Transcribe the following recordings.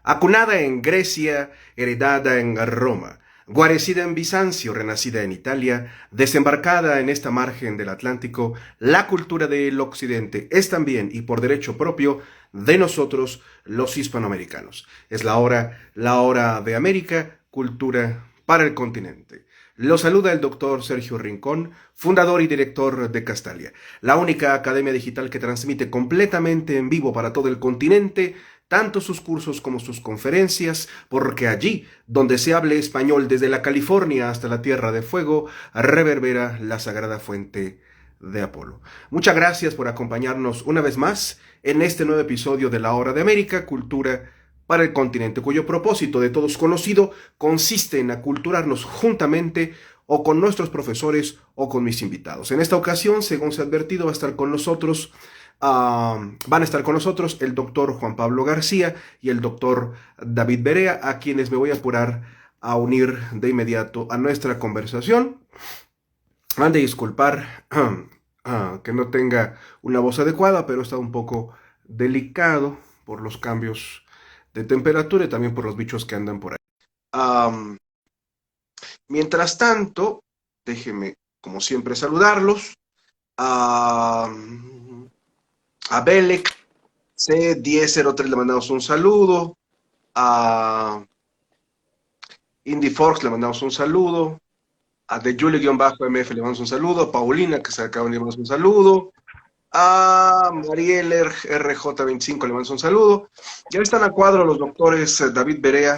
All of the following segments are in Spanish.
Acunada en Grecia, heredada en Roma, guarecida en Bizancio, renacida en Italia, desembarcada en esta margen del Atlántico, la cultura del Occidente es también, y por derecho propio, de nosotros, los hispanoamericanos. Es la hora de América, cultura para el continente. Lo saluda el doctor Sergio Rincón, fundador y director de Castalia, la única academia digital que transmite completamente en vivo para todo el continente, tanto sus cursos como sus conferencias, porque allí, donde se hable español desde la California hasta la Tierra de Fuego, reverbera la sagrada fuente de Apolo. Muchas gracias por acompañarnos una vez más en este nuevo episodio de La Hora de América, Cultura para el Continente, cuyo propósito de todos conocido consiste en aculturarnos juntamente o con nuestros profesores o con mis invitados. En esta ocasión, según se ha advertido, van a estar con nosotros el doctor Juan Pablo García y el doctor David Berea, a quienes me voy a apurar a unir de inmediato a nuestra conversación. Han de disculpar que no tenga una voz adecuada, pero está un poco delicado por los cambios de temperatura y también por los bichos que andan por ahí. Mientras tanto, déjenme, como siempre, saludarlos. A Belek C1003 le mandamos un saludo. A Indy Forks le mandamos un saludo. A The Julie-MF le mandamos un saludo. A Paulina, que se acaba de mandar un saludo. A Mariel RJ25 le mandamos un saludo. Ya están a cuadro los doctores David Berea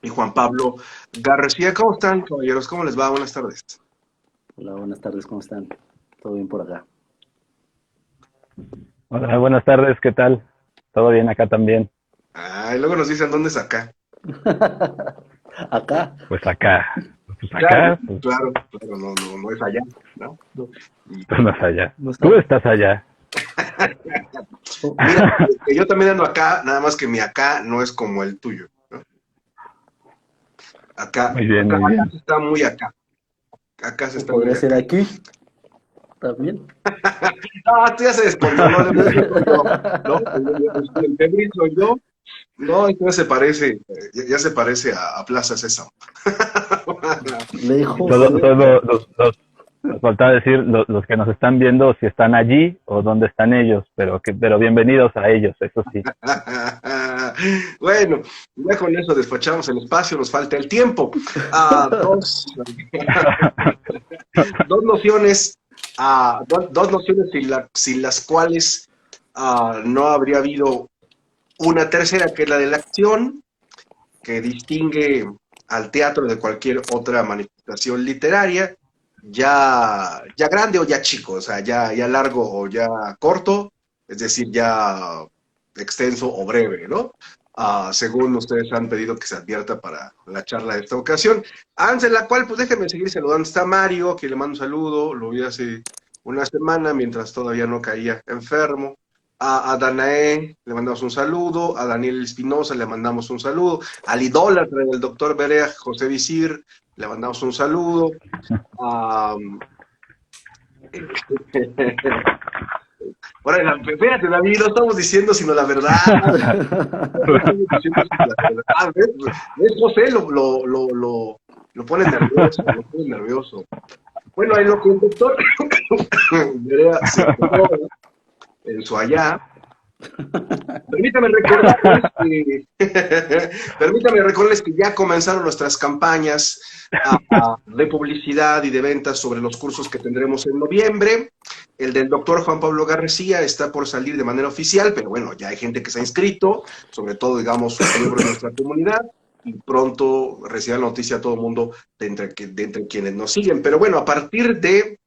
y Juan Pablo García. ¿Cómo están, caballeros? ¿Cómo les va? Buenas tardes. Hola, buenas tardes, ¿cómo están? ¿Todo bien por acá? Hola, buenas tardes, ¿qué tal? ¿Todo bien acá también? Y luego nos dicen, ¿dónde es acá? ¿Acá? Pues acá. Claro, Pues, claro, no es allá, ¿no? tú no estás allá. No está. Tú estás allá. Mira, que yo también ando acá, nada más que mi acá no es como el tuyo, ¿no? Acá, Muy bien, acá, muy bien. acá se está muy acá. Acá se está muy ¿Podría ser acá. aquí? ¿También? No, esto ya se descontroló, ¿no? El Pedrito soy yo. No, entonces se parece, ya se parece a Plaza Sésamo. Lejos. Solo nos faltaba decir los que nos están viendo si están allí o dónde están ellos, pero bienvenidos a ellos, eso sí. Bueno, ya con eso despachamos el espacio, nos falta el tiempo. Dos nociones, dos nociones sin las cuales no habría habido una tercera, que es la de la acción, que distingue al teatro de cualquier otra manifestación literaria, ya grande o ya chico, o sea, ya largo o ya corto, es decir, ya extenso o breve, ¿no? Según ustedes han pedido que se advierta para la charla de esta ocasión. Antes de la cual, pues déjenme seguir saludando. Está Mario, que le mando un saludo, lo vi hace una semana mientras todavía no caía enfermo. A Danae le mandamos un saludo, a Daniel Espinosa le mandamos un saludo, al idólatra del doctor Berea, José Visir, le mandamos un saludo. Ahora, espérate, David, no estamos diciendo sino la verdad. ¿Ves, José? Lo pone nervioso, Bueno, en lo que el doctor Berea se quedó en su allá, permítame recordarles que ya comenzaron nuestras campañas de publicidad y de ventas sobre los cursos que tendremos en noviembre. El del doctor Juan Pablo García está por salir de manera oficial, pero bueno, ya hay gente que se ha inscrito, sobre todo, digamos, miembros de nuestra comunidad, y pronto reciba la noticia a todo el mundo de entre quienes nos siguen. Pero bueno, a partir de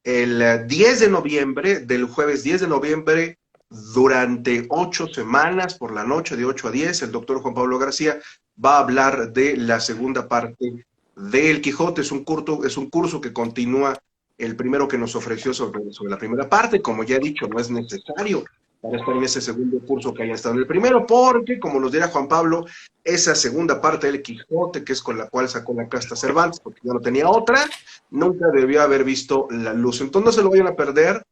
el 10 de noviembre, del jueves 10 de noviembre, durante 8 semanas, por la noche, de 8 a 10, el doctor Juan Pablo García va a hablar de la segunda parte del Quijote. Es un curso que continúa el primero que nos ofreció sobre la primera parte. Como ya he dicho, no es necesario para estar en ese segundo curso que haya estado en el primero, porque, como nos dirá Juan Pablo, esa segunda parte del Quijote, que es con la cual sacó la casta Cervantes, porque ya no tenía otra, nunca debió haber visto la luz. Entonces no se lo vayan a perder.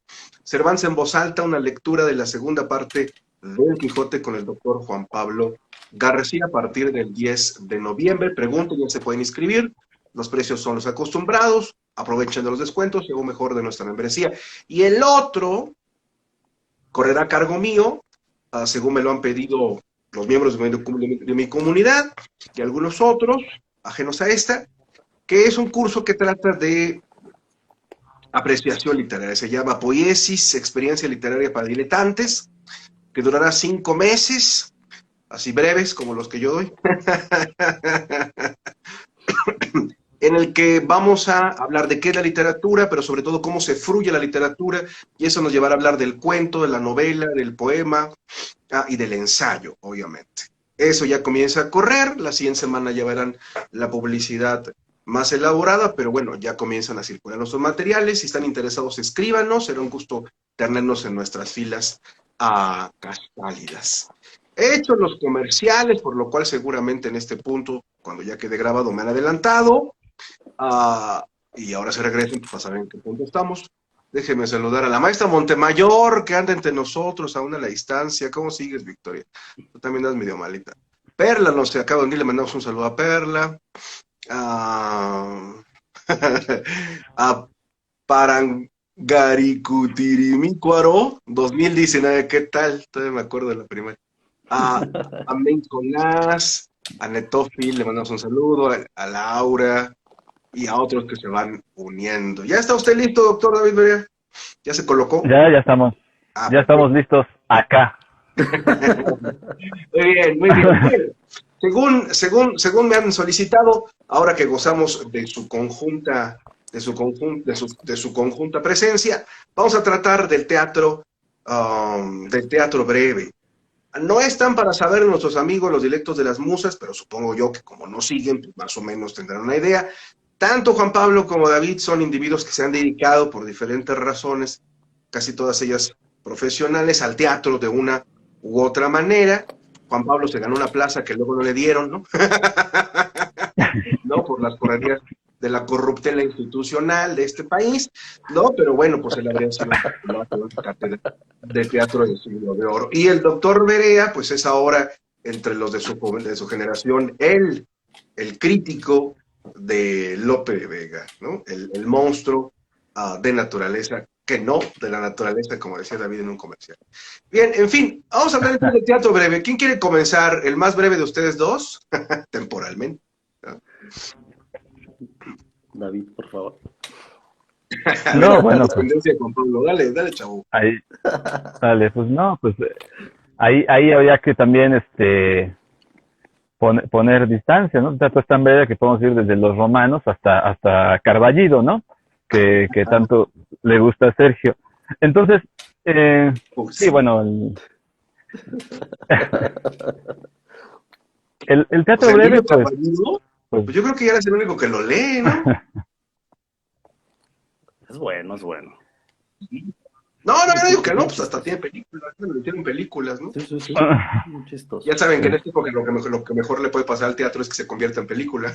Cervantes en voz alta, una lectura de la segunda parte del Quijote con el doctor Juan Pablo García a partir del 10 de noviembre. Pregunten, ya se pueden inscribir. Los precios son los acostumbrados. Aprovechen de los descuentos y algo mejor de nuestra membresía. Y el otro correrá a cargo mío, según me lo han pedido los miembros de mi comunidad y algunos otros, ajenos a esta, que es un curso que trata de apreciación literaria. Se llama Poiesis, Experiencia Literaria para Diletantes, que durará 5 meses, así breves como los que yo doy, en el que vamos a hablar de qué es la literatura, pero sobre todo cómo se fruye la literatura, y eso nos llevará a hablar del cuento, de la novela, del poema y del ensayo, obviamente. Eso ya comienza a correr, la siguiente semana ya verán la publicidad más elaborada, pero bueno, ya comienzan a circular nuestros materiales. Si están interesados, escríbanos, será un gusto tenernos en nuestras filas cálidas. He hecho los comerciales, por lo cual seguramente en este punto, cuando ya quede grabado, me han adelantado. Y ahora se regresen para saber en qué punto estamos. Déjenme saludar a la maestra Montemayor, que anda entre nosotros, aún a la distancia. ¿Cómo sigues, Victoria? Tú también das medio malita. Perla, no sé, acabo de venir, le mandamos un saludo a Perla. A Parangaricutirimícuaro 2019, ¿qué tal? Todavía me acuerdo de la primaria. A Menconás, a Netofil, le mandamos un saludo, a Laura y a otros que se van uniendo. ¿Ya está usted listo, doctor David Berea? ¿Ya se colocó? Ya estamos. Ya estamos listos acá. Muy bien, muy bien. Según me han solicitado, ahora que gozamos de su conjunta presencia, vamos a tratar del teatro breve. No están para saber nuestros amigos los dialectos de las musas, pero supongo yo que como no siguen, pues más o menos tendrán una idea. Tanto Juan Pablo como David son individuos que se han dedicado por diferentes razones, casi todas ellas profesionales, al teatro de una u otra manera. Juan Pablo se ganó una plaza que luego no le dieron, ¿no? ¿No? Por las correrías de la corruptela institucional de este país, ¿no? Pero bueno, pues él habría sido cátedra de teatro del siglo de oro. Y el doctor Berea, pues es ahora, entre los de su generación, el crítico de Lope de Vega, ¿no? El monstruo de naturaleza, que no de la naturaleza, como decía David en un comercial. Bien, en fin, vamos a hablar entonces de teatro breve. ¿Quién quiere comenzar? ¿El más breve de ustedes dos? Temporalmente, ¿no? David, por favor. No, bueno, pues, con Pablo. Dale, chavo. ahí, dale, pues no, pues ahí habría que también poner distancia, ¿no? El teatro es tan breve que podemos ir desde los romanos hasta Carballido, ¿no? Que tanto le gusta a Sergio. Entonces, sí, bueno, el teatro breve, pues yo creo que ya eres el único que lo lee, ¿no? Es bueno, es bueno. No, digo que no, pues hasta tiene películas, tienen películas, ¿no? Sí. Muy chistoso. Ya saben que en este época lo que mejor le puede pasar al teatro es que se convierta en película.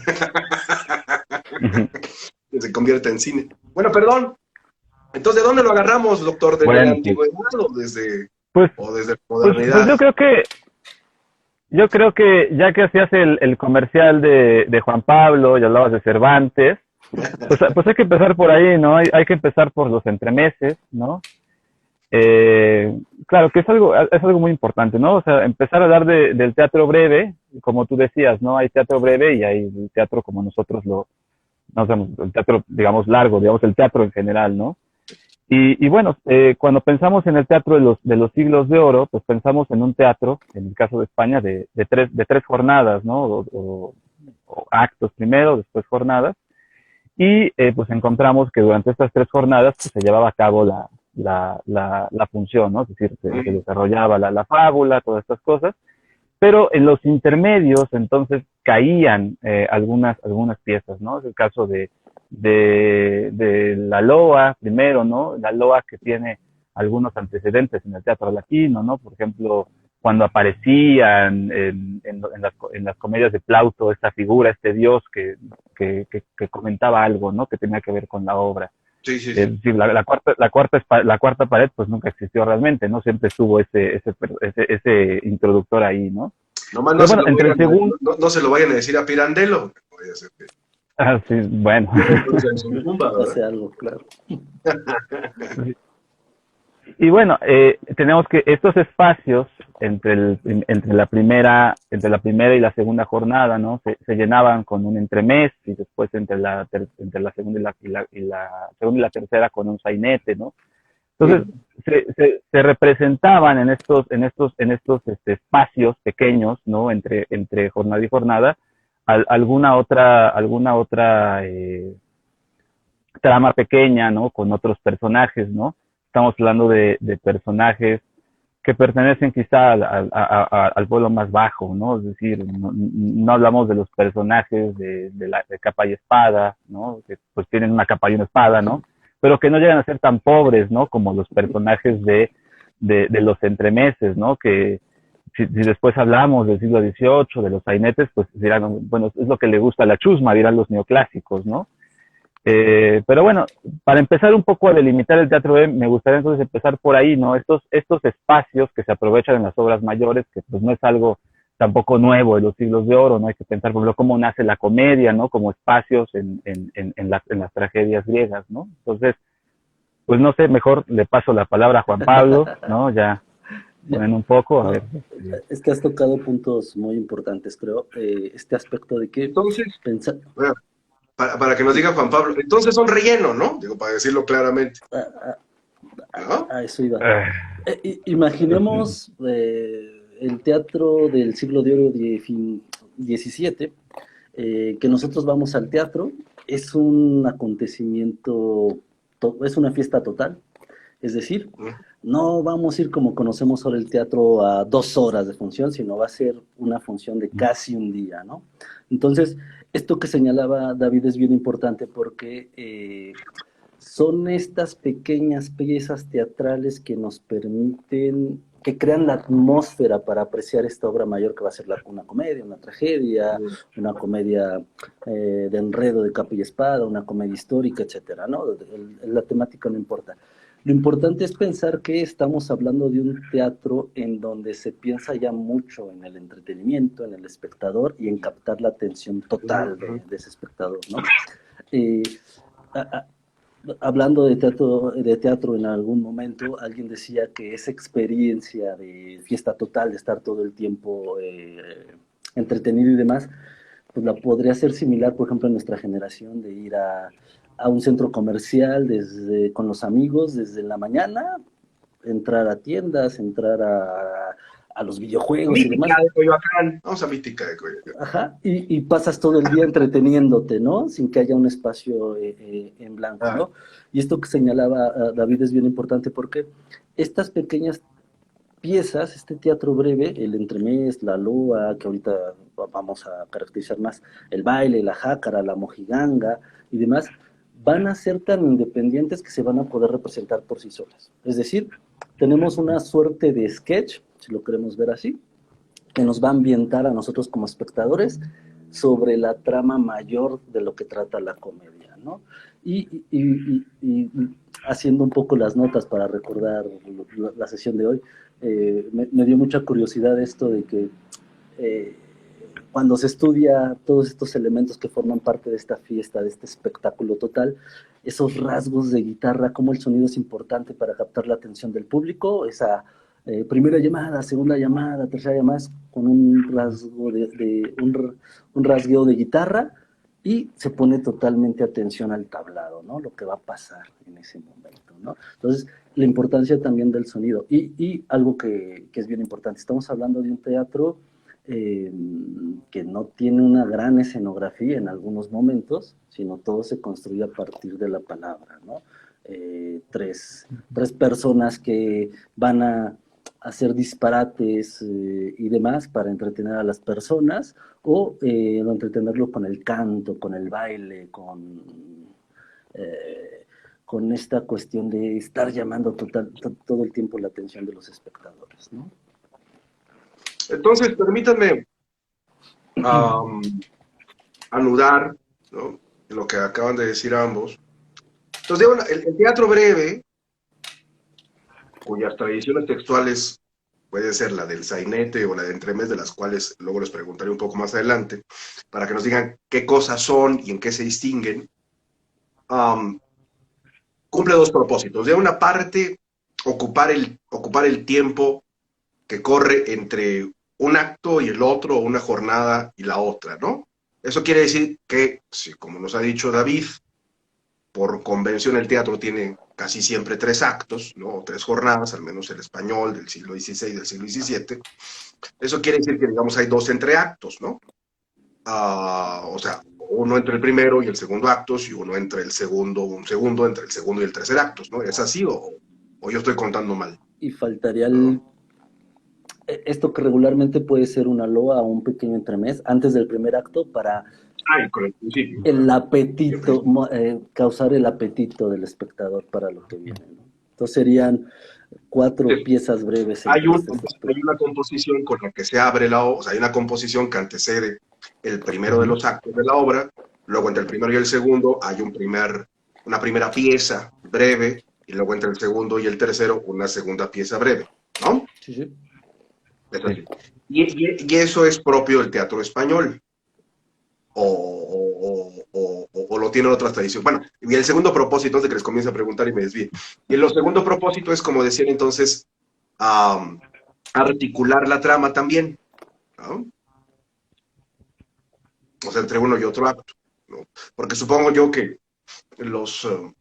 Que se convierta en cine. Bueno, perdón. Entonces, ¿de dónde lo agarramos, doctor? ¿De la antigüedad o desde la modernidad? Pues yo creo que ya que hacías el comercial de Juan Pablo y hablabas de Cervantes, pues hay que empezar por ahí, ¿no? Hay que empezar por los entremeses, ¿no? Claro que es algo muy importante, ¿no? O sea, empezar a hablar del teatro breve, como tú decías, ¿no? Hay teatro breve y hay teatro como nosotros el teatro, digamos, largo, digamos, el teatro en general, ¿no? Y bueno, cuando pensamos en el teatro de los siglos de oro, pues pensamos en un teatro, en el caso de España, de tres jornadas, ¿no? O actos primero, después jornadas. Y pues encontramos que durante estas 3 jornadas pues, se llevaba a cabo la función, ¿no? Es decir, se desarrollaba la fábula, todas estas cosas. Pero en los intermedios, entonces, caían algunas piezas, ¿no? Es el caso de la loa, primero, ¿no? La loa que tiene algunos antecedentes en el teatro latino, ¿no? Por ejemplo, cuando aparecían en las comedias de Plauto esta figura, este dios que comentaba algo, ¿no? Que tenía que ver con la obra. Sí. Es decir, la cuarta pared pues nunca existió realmente, ¿no? Siempre estuvo ese introductor ahí, ¿no? Nomás Pero bueno, entre el segundo... no se lo vayan a decir a Pirandello. No vaya a ser que... Ah, sí, bueno. Hace algo, claro. Y bueno, tenemos que estos espacios entre la primera y la segunda jornada, ¿no? Se llenaban con un entremés y después entre la segunda y la segunda y la tercera con un sainete, ¿no? Entonces se representaban en estos espacios pequeños, ¿no? Entre jornada y jornada alguna otra trama pequeña, ¿no? Con otros personajes, ¿no? Estamos hablando de personajes que pertenecen quizá al pueblo más bajo, ¿no? Es decir, no hablamos de los personajes de capa y espada, ¿no? Que pues tienen una capa y una espada, ¿no? Pero que no llegan a ser tan pobres, ¿no? Como los personajes de los entremeses, ¿no? Que si después hablamos del siglo XVIII, de los sainetes, pues dirán, bueno, es lo que le gusta a la chusma, dirán los neoclásicos, ¿no? Pero bueno, para empezar un poco a delimitar el teatro B, me gustaría entonces empezar por ahí, ¿no? Estos espacios que se aprovechan en las obras mayores, que pues no es algo tampoco nuevo de los siglos de oro, ¿no? Hay que pensar, por ejemplo, cómo nace la comedia, ¿no? Como espacios en las tragedias griegas, ¿no? Entonces, pues no sé, mejor le paso la palabra a Juan Pablo, ¿no? Ya ponen un poco, a ver. Es que has tocado puntos muy importantes, creo. Este aspecto de que... Entonces, para que nos diga Juan Pablo, entonces son relleno, ¿no? Digo, para decirlo claramente. ¿No? A eso iba. Imaginemos el teatro del siglo de oro XVII, que nosotros vamos al teatro, es un acontecimiento, es una fiesta total, es decir, no vamos a ir como conocemos ahora el teatro a 2 horas de función, sino va a ser una función de casi un día, ¿no? Entonces, esto que señalaba David es bien importante porque son estas pequeñas piezas teatrales que nos permiten, que crean la atmósfera para apreciar esta obra mayor que va a ser una comedia, una tragedia, una comedia de enredo de capa y espada, una comedia histórica, etcétera, ¿no? La temática no importa. Lo importante es pensar que estamos hablando de un teatro en donde se piensa ya mucho en el entretenimiento, en el espectador y en captar la atención total de ese espectador, ¿no? Hablando de teatro en algún momento, alguien decía que esa experiencia de fiesta total, de estar todo el tiempo entretenido y demás, pues la podría ser similar, por ejemplo, en nuestra generación, de ir a un centro comercial con los amigos desde la mañana, entrar a tiendas, entrar a los videojuegos Mítica y demás. De Coyoacán. Vamos a Mítica de Coyoacán. Ajá, y pasas todo el día entreteniéndote, ¿no? Sin que haya un espacio en blanco, ¿no? Y esto que señalaba David es bien importante porque estas pequeñas piezas, este teatro breve, el entremés, la loa, que ahorita vamos a caracterizar más, el baile, la jácara, la mojiganga y demás, van a ser tan independientes que se van a poder representar por sí solas. Es decir, tenemos una suerte de sketch, si lo queremos ver así, que nos va a ambientar a nosotros como espectadores sobre la trama mayor de lo que trata la comedia, ¿no? Y haciendo un poco las notas para recordar la sesión de hoy, me dio mucha curiosidad esto de que cuando se estudia todos estos elementos que forman parte de esta fiesta, de este espectáculo total, esos rasgos de guitarra, cómo el sonido es importante para captar la atención del público, esa primera llamada, segunda llamada, tercera llamada, con un rasgo un rasgueo de guitarra y se pone totalmente atención al tablado, ¿no? Lo que va a pasar en ese momento, ¿no? Entonces, la importancia también del sonido. Y algo que es bien importante, estamos hablando de un teatro que no tiene una gran escenografía en algunos momentos, sino todo se construye a partir de la palabra, ¿no? Tres personas que van a hacer disparates y demás para entretener a las personas o entretenerlo con el canto, con el baile, con esta cuestión de estar llamando todo el tiempo la atención de los espectadores, ¿no? Entonces, permítanme anudar, ¿no?, lo que acaban de decir ambos. Entonces, el teatro breve, cuyas tradiciones textuales puede ser la del sainete o la de entremés, de las cuales luego les preguntaré un poco más adelante, para que nos digan qué cosas son y en qué se distinguen, cumple dos propósitos. De una parte, ocupar el tiempo que corre entre un acto y el otro, o una jornada y la otra, ¿no? Eso quiere decir que, sí, como nos ha dicho David, por convención el teatro tiene casi siempre 3 actos, ¿no? O 3 jornadas, al menos el español del siglo XVI y del siglo XVII. Eso quiere decir que, digamos, hay 2 entreactos, ¿no? O sea, uno entre el primero y el segundo actos, y uno entre el segundo, un segundo entre el segundo y el tercer actos, ¿no? ¿Es así o yo estoy contando mal? Y faltaría esto que regularmente puede ser una loa o un pequeño entremés antes del primer acto para Con el principio. El apetito, causar el apetito del espectador para lo que viene, ¿no? Entonces serían 4 piezas breves. Hay una composición con la que se abre la obra, o sea, hay una composición que antecede el primero de los actos de la obra, luego entre el primero y el segundo hay una primera pieza breve, y luego entre el segundo y el tercero una segunda pieza breve, ¿no? Sí, sí. Es así. Y eso es propio del teatro español. O lo tienen otras tradiciones. Bueno, y el segundo propósito, antes de que les comience a preguntar y me desvíe, y el segundo propósito es, como decían entonces, articular la trama también, ¿no? O sea, entre uno y otro acto, ¿no? Porque supongo yo que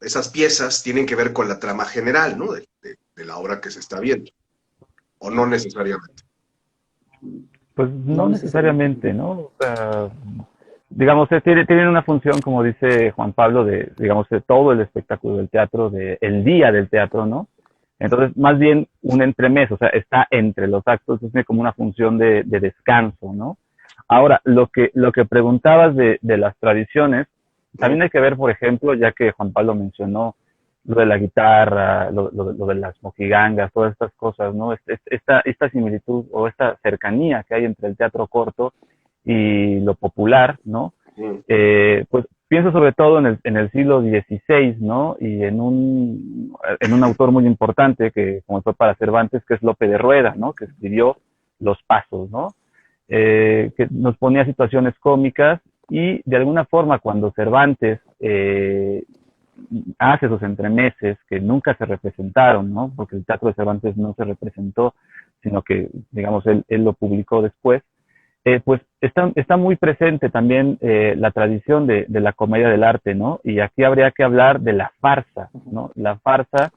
esas piezas tienen que ver con la trama general, ¿no? De la obra que se está viendo, o no necesariamente. Pues no necesariamente, ¿no? O sea, digamos, tienen una función, como dice Juan Pablo, digamos, de todo el espectáculo del teatro, el día del teatro, ¿no? Entonces, más bien un entremés, o sea, está entre los actos, tiene como una función de descanso, ¿no? Ahora, lo que preguntabas de las tradiciones, también hay que ver, por ejemplo, ya que Juan Pablo mencionó lo de la guitarra, lo de las mojigangas, todas estas cosas, ¿no? Esta similitud o esta cercanía que hay entre el teatro corto y lo popular, ¿no? Pues pienso sobre todo en el siglo XVI, ¿no? Y en un autor muy importante que, como fue para Cervantes, que es Lope de Rueda, ¿no? Que escribió Los Pasos, ¿no? Que nos ponía situaciones cómicas, y de alguna forma cuando Cervantes hace esos entremeses que nunca se representaron, ¿no? Porque el teatro de Cervantes no se representó, sino que, digamos, él lo publicó después. Pues está muy presente también la tradición de la comedia del arte, ¿no? Y aquí habría que hablar de la farsa, ¿no? La farsa,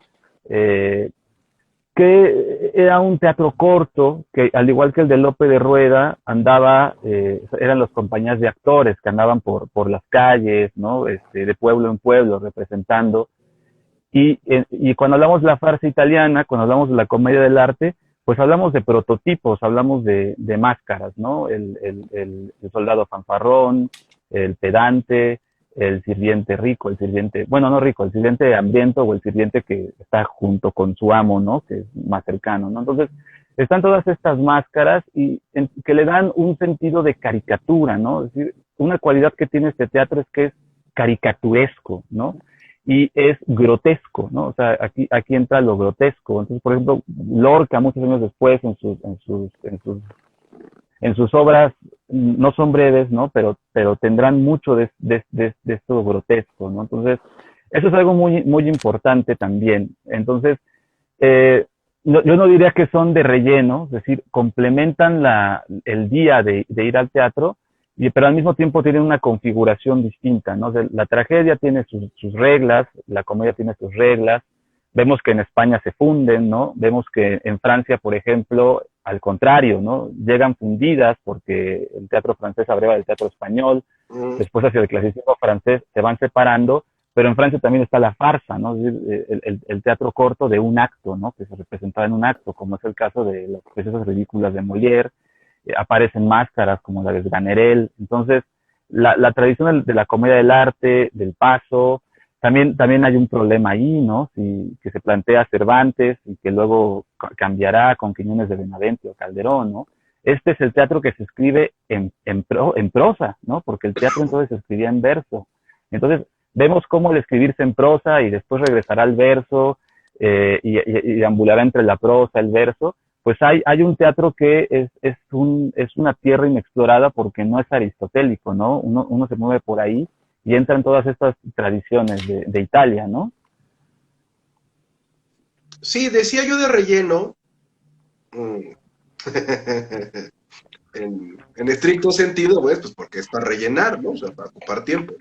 que era un teatro corto, que al igual que el de Lope de Rueda, eran las compañías de actores que andaban por las calles, ¿no? De pueblo en pueblo representando. Y cuando hablamos de la farsa italiana, cuando hablamos de la comedia del arte, pues hablamos de prototipos, hablamos de máscaras, ¿no? El soldado fanfarrón, el pedante, el sirviente rico, el sirviente hambriento, o el sirviente que está junto con su amo, ¿no? Que es más cercano, ¿no? Entonces, están todas estas máscaras que le dan un sentido de caricatura, ¿no? Es decir, una cualidad que tiene este teatro es que es caricaturesco, ¿no? Y es grotesco, ¿no? O sea, aquí entra lo grotesco. Entonces, por ejemplo, Lorca, muchos años después, en sus obras, no son breves, ¿no? Pero tendrán mucho de esto grotesco, ¿no? Entonces, eso es algo muy, muy importante también. Entonces, yo no diría que son de relleno, es decir, complementan el día de ir al teatro, pero al mismo tiempo tienen una configuración distinta, ¿no? O sea, la tragedia tiene sus reglas, la comedia tiene sus reglas. Vemos que en España se funden, ¿no? Vemos que en Francia, por ejemplo, al contrario, ¿no? Llegan fundidas porque el teatro francés abreva del teatro español, después hacia el clasicismo francés se van separando, pero en Francia también está la farsa, ¿no? Es decir, el teatro corto de un acto, ¿no? Que se representaba en un acto, como es el caso de las princesas ridículas de Molière. Aparecen máscaras como la de Sganarelle. Entonces, la tradición de la comedia del arte, del paso, también hay un problema ahí, ¿no? Que se plantea Cervantes y que luego cambiará con Quiñones de Benavente o Calderón, ¿no? Este es el teatro que se escribe en prosa, ¿no? Porque el teatro entonces se escribía en verso. Entonces, vemos cómo el escribirse en prosa y después regresará al verso y ambulará entre la prosa, el verso, pues hay un teatro que es una tierra inexplorada porque no es aristotélico, ¿no? Uno se mueve por ahí y entran todas estas tradiciones de Italia, ¿no? Sí, decía yo de relleno, en estricto sentido, pues porque es para rellenar, ¿no? O sea, para ocupar tiempo.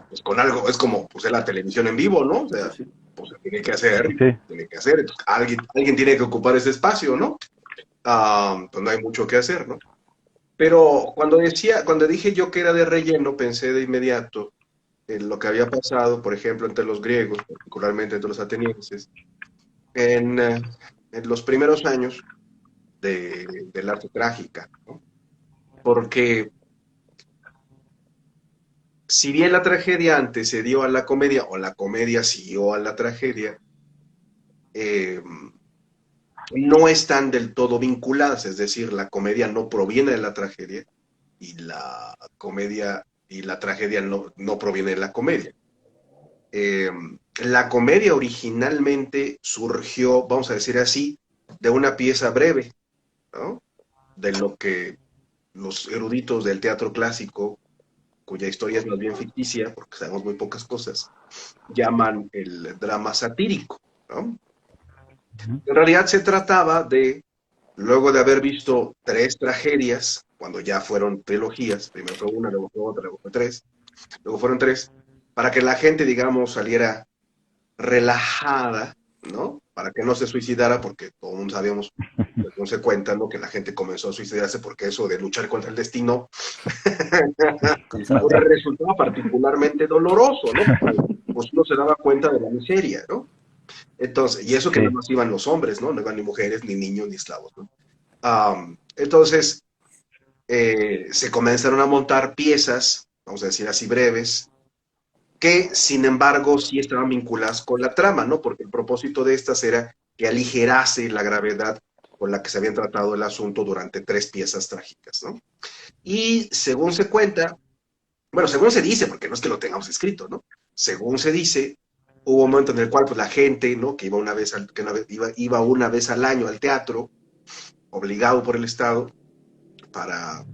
Pues con algo, es como pues la televisión en vivo, ¿no? O sea, pues se tiene que hacer, Sí. entonces, alguien tiene que ocupar ese espacio, ¿no? Pues no hay mucho que hacer, ¿no? Pero cuando dije yo que era de relleno, pensé de inmediato en lo que había pasado, por ejemplo, entre los griegos, particularmente entre los atenienses, en los primeros años del arte trágica, ¿no? Porque si bien la tragedia antecedió a la comedia, o la comedia siguió a la tragedia, eh, no están del todo vinculadas, es decir, la comedia no proviene de la tragedia y la comedia y la tragedia no proviene de la comedia. Eh, la comedia originalmente surgió, vamos a decir así, de una pieza breve, ¿no? De lo que los eruditos del teatro clásico, cuya historia es más bien ficticia, porque sabemos muy pocas cosas, llaman el drama satírico, ¿no? En realidad se trataba de, luego de haber visto 3 tragedias, cuando ya fueron trilogías, primero fue una, luego fue otra, luego fue 3, luego fueron 3, para que la gente, digamos, saliera relajada, ¿no? Para que no se suicidara, porque todo el mundo sabíamos, pues no se cuenta, ¿no? Que la gente comenzó a suicidarse porque eso de luchar contra el destino ahora resultaba particularmente doloroso, ¿no? Pues uno se daba cuenta de la miseria, ¿no? Entonces, y eso que Sí. nada más iban los hombres, ¿no? No iban ni mujeres, ni niños, ni esclavos, ¿no? Entonces, se comenzaron a montar piezas, vamos a decir así breves, que sin embargo sí estaban vinculadas con la trama, ¿no? Porque el propósito de estas era que aligerase la gravedad con la que se habían tratado el asunto durante 3 piezas trágicas, ¿no? Y según se cuenta, bueno, según se dice, porque no es que lo tengamos escrito, ¿no? Según se dice, hubo un momento en el cual pues la gente, ¿no? Que iba una vez al año al teatro, obligado por el Estado, para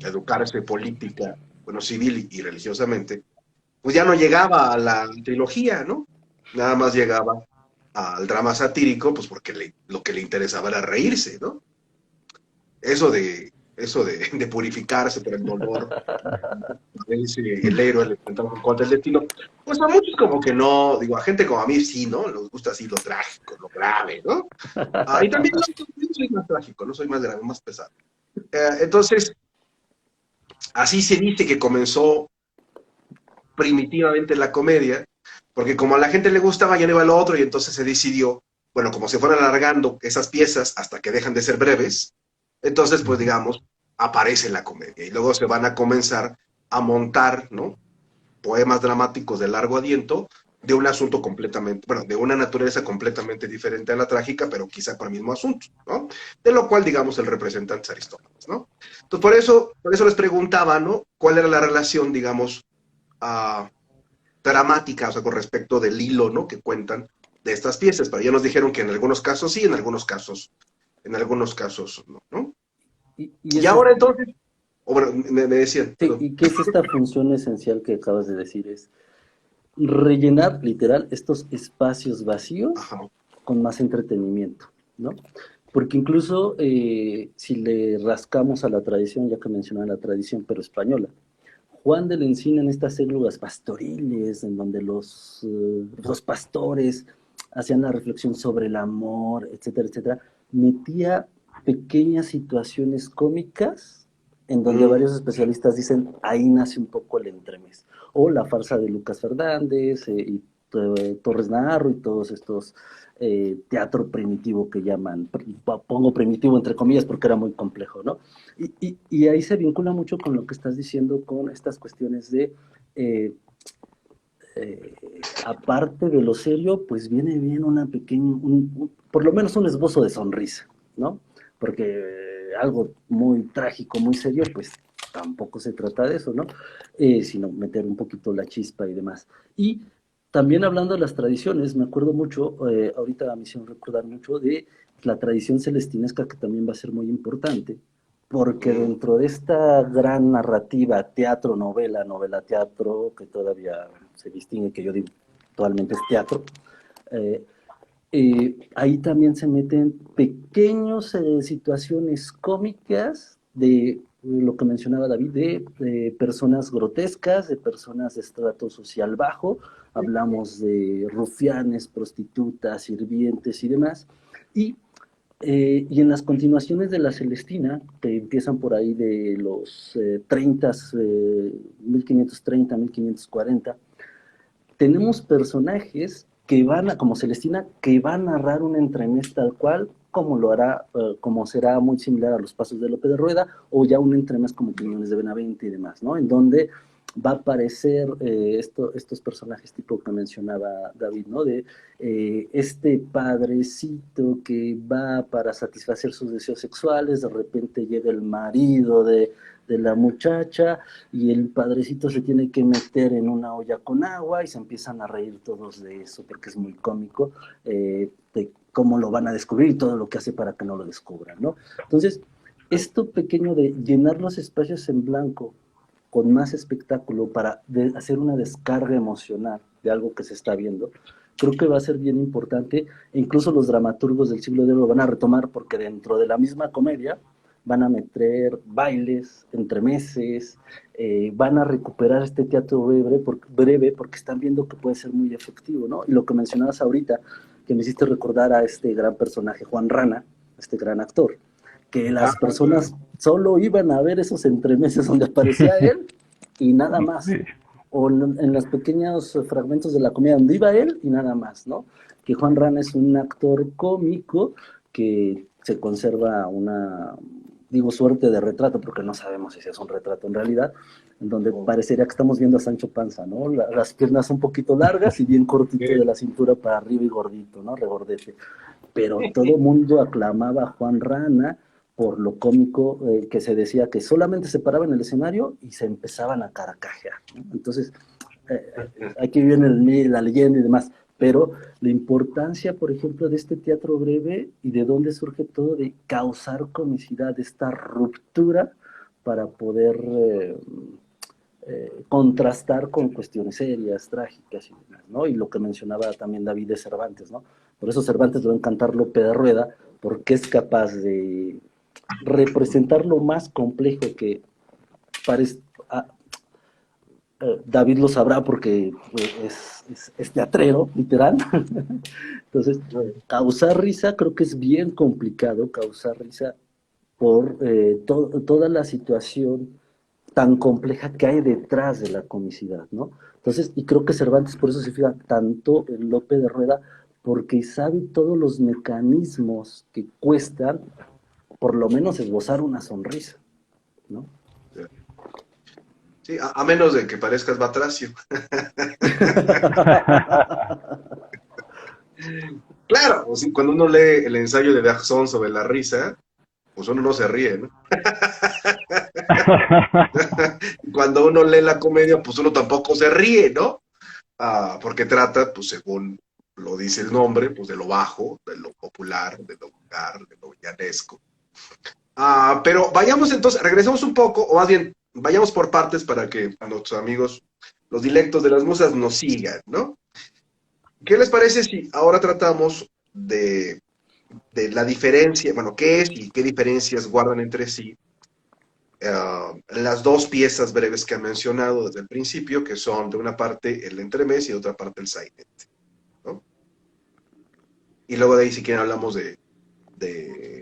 educarse política, bueno, civil y religiosamente, pues ya no llegaba a la trilogía, ¿no? Nada más llegaba al drama satírico, pues porque lo que le interesaba era reírse, ¿no? Eso de purificarse por el dolor, el héroe le enfrentaba contra el destino, pues a muchos como que no, digo, a gente como a mí sí, ¿no? Les gusta así lo trágico, lo grave, ¿no? Y también yo soy más trágico, no soy más grave, más pesado. Entonces, así se dice que comenzó primitivamente la comedia, porque como a la gente le gustaba, ya no iba lo otro, y entonces se decidió, bueno, como se fueron alargando esas piezas hasta que dejan de ser breves, entonces, pues digamos, aparece la comedia, y luego se van a comenzar a montar, ¿no? Poemas dramáticos de largo aliento, de un asunto completamente, bueno, de una naturaleza completamente diferente a la trágica, pero quizá para el mismo asunto, ¿no? De lo cual, digamos, el representante es Aristóteles, ¿no? Entonces, por eso les preguntaba, ¿no? ¿Cuál era la relación, digamos, uh, dramática, o sea, con respecto del hilo, ¿no? Que cuentan de estas piezas, pero ya nos dijeron que en algunos casos sí, en algunos casos no, ¿no? Y ahora entonces, bueno, me decían, sí, y que es esta función esencial que acabas de decir, es rellenar literal estos espacios vacíos ajá, con más entretenimiento, ¿no? Porque incluso si le rascamos a la tradición, ya que mencionaba la tradición, pero española, Juan de la Encina en estas células pastoriles, en donde los pastores hacían la reflexión sobre el amor, etcétera, etcétera, metía pequeñas situaciones cómicas en donde varios especialistas dicen, ahí nace un poco el entremés. O la farsa de Lucas Fernández y Torres Naharro y todos estos teatro primitivo que llaman, pongo primitivo entre comillas porque era muy complejo, ¿no? Y ahí se vincula mucho con lo que estás diciendo, con estas cuestiones de, aparte de lo serio, pues viene bien una pequeña, por lo menos un esbozo de sonrisa, ¿no? Porque algo muy trágico, muy serio, pues tampoco se trata de eso, ¿no? Sino meter un poquito la chispa y demás. Y también hablando de las tradiciones, me acuerdo mucho, ahorita me hicieron recordar mucho de la tradición celestinesca, que también va a ser muy importante, porque dentro de esta gran narrativa, teatro, novela, novela, teatro, que todavía se distingue, que yo digo actualmente es teatro, eh, ahí también se meten pequeñas situaciones cómicas de lo que mencionaba David, de personas grotescas, de personas de estrato social bajo, hablamos de rufianes, prostitutas, sirvientes y demás, y, y en las continuaciones de la Celestina, que empiezan por ahí de los 30, 1530, 1540, tenemos personajes que van a, como Celestina, que va a narrar un entremés tal cual, como lo hará, como será muy similar a los pasos de Lope de Rueda, o ya un entremés como Quiñones de Benavente y demás, ¿no? En donde va a aparecer estos personajes tipo que mencionaba David, ¿no? De este padrecito que va para satisfacer sus deseos sexuales, de repente llega el marido de la muchacha y el padrecito se tiene que meter en una olla con agua y se empiezan a reír todos de eso porque es muy cómico, de cómo lo van a descubrir y todo lo que hace para que no lo descubran, ¿no? Entonces, esto pequeño de llenar los espacios en blanco con más espectáculo para hacer una descarga emocional de algo que se está viendo, creo que va a ser bien importante, e incluso los dramaturgos del siglo de oro lo van a retomar porque dentro de la misma comedia van a meter bailes, entremeses, van a recuperar este teatro breve porque están viendo que puede ser muy efectivo, ¿no? Y lo que mencionabas ahorita, que me hiciste recordar a este gran personaje, Juan Rana, este gran actor, que las personas solo iban a ver esos entremeses donde aparecía él y nada más, o en los pequeños fragmentos de la comedia donde iba él y nada más, ¿no? Que Juan Rana es un actor cómico que se conserva una, digo, suerte de retrato, porque no sabemos si es un retrato en realidad, en donde parecería que estamos viendo a Sancho Panza, ¿no? Las piernas un poquito largas y bien cortito de la cintura para arriba y gordito, ¿no? Regordete. Pero todo el mundo aclamaba a Juan Rana por lo cómico, que se decía que solamente se paraba en el escenario y se empezaban a carcajear, ¿no? Entonces, aquí viene la leyenda y demás, pero la importancia, por ejemplo, de este teatro breve y de dónde surge todo de causar comicidad, esta ruptura para poder contrastar con cuestiones serias, trágicas y demás, ¿no? Y lo que mencionaba también David de Cervantes, ¿no? Por eso Cervantes le va a encantar Lope de Rueda, porque es capaz de representar lo más complejo que parece... David lo sabrá porque es teatrero, literal. Entonces, causar risa creo que es bien complicado, causar risa por toda la situación tan compleja que hay detrás de la comicidad, ¿no? Entonces, y creo que Cervantes por eso se fija tanto en Lope de Rueda, porque sabe todos los mecanismos que cuestan, por lo menos esbozar una sonrisa, ¿no? Sí, a menos de que parezcas Batracio. Claro, o sí, cuando uno lee el ensayo de Bergson sobre la risa, pues uno no se ríe, ¿no? Cuando uno lee la comedia, pues uno tampoco se ríe, ¿no? Porque trata, pues según lo dice el nombre, pues de lo bajo, de lo popular, de lo vulgar, de lo villanesco. Pero vayamos entonces, regresemos un poco, o más bien, vayamos por partes para que nuestros amigos, los dilectos de las musas, nos sigan, ¿no? ¿Qué les parece si ahora tratamos de la diferencia, bueno, qué es y qué diferencias guardan entre sí las dos piezas breves que han mencionado desde el principio, que son de una parte el entremés y de otra parte el sainete, ¿no? Y luego de ahí, si quieren, hablamos de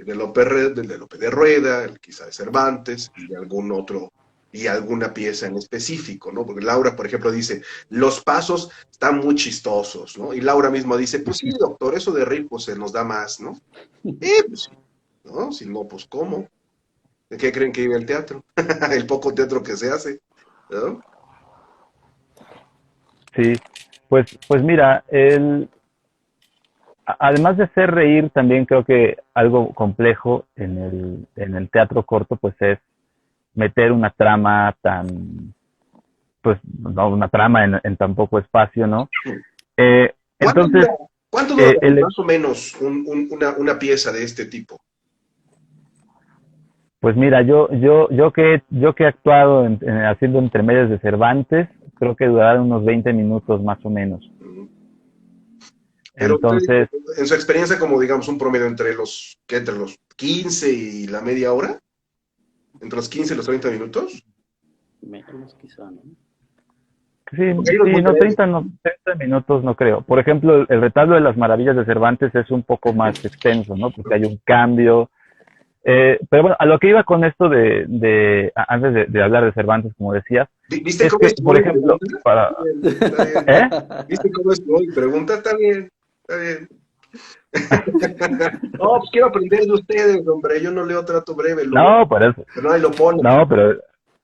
Lope de Rueda, quizá de Cervantes y de algún otro, y alguna pieza en específico, ¿no? Porque Laura, por ejemplo, dice, los pasos están muy chistosos, ¿no? Y Laura misma dice, pues sí, doctor, eso de reír, pues se nos da más, ¿no? Pues sí, ¿no? Si no, pues ¿cómo? ¿De qué creen que vive el teatro? El poco teatro que se hace, ¿no? Sí, pues mira, además de hacer reír, también creo que algo complejo en el teatro corto, pues es meter una trama tan, pues no una trama en tan poco espacio, ¿no? Entonces, ¿Cuánto dura más o menos una pieza de este tipo? Pues mira, yo que he actuado haciendo entremedios de Cervantes, creo que durará unos 20 minutos más o menos. Pero entonces, en su experiencia, como digamos un promedio entre los 15 y la media hora, entre los 15 y los 30 minutos. Menos quizá, ¿no? Sí, no, 30 minutos no creo. Por ejemplo, el retablo de las maravillas de Cervantes es un poco más extenso, ¿no? Porque hay un cambio. Pero bueno, a lo que iba con esto antes de hablar de Cervantes, como decías, ¿Viste es cómo que, por ejemplo, para... Está bien. ¿Eh? ¿Viste cómo estoy? Pregunta, está bien, está bien. No, pues quiero aprender de ustedes, hombre. Yo no leo trato breve. No, por eso. Pero ahí lo pone. No, pero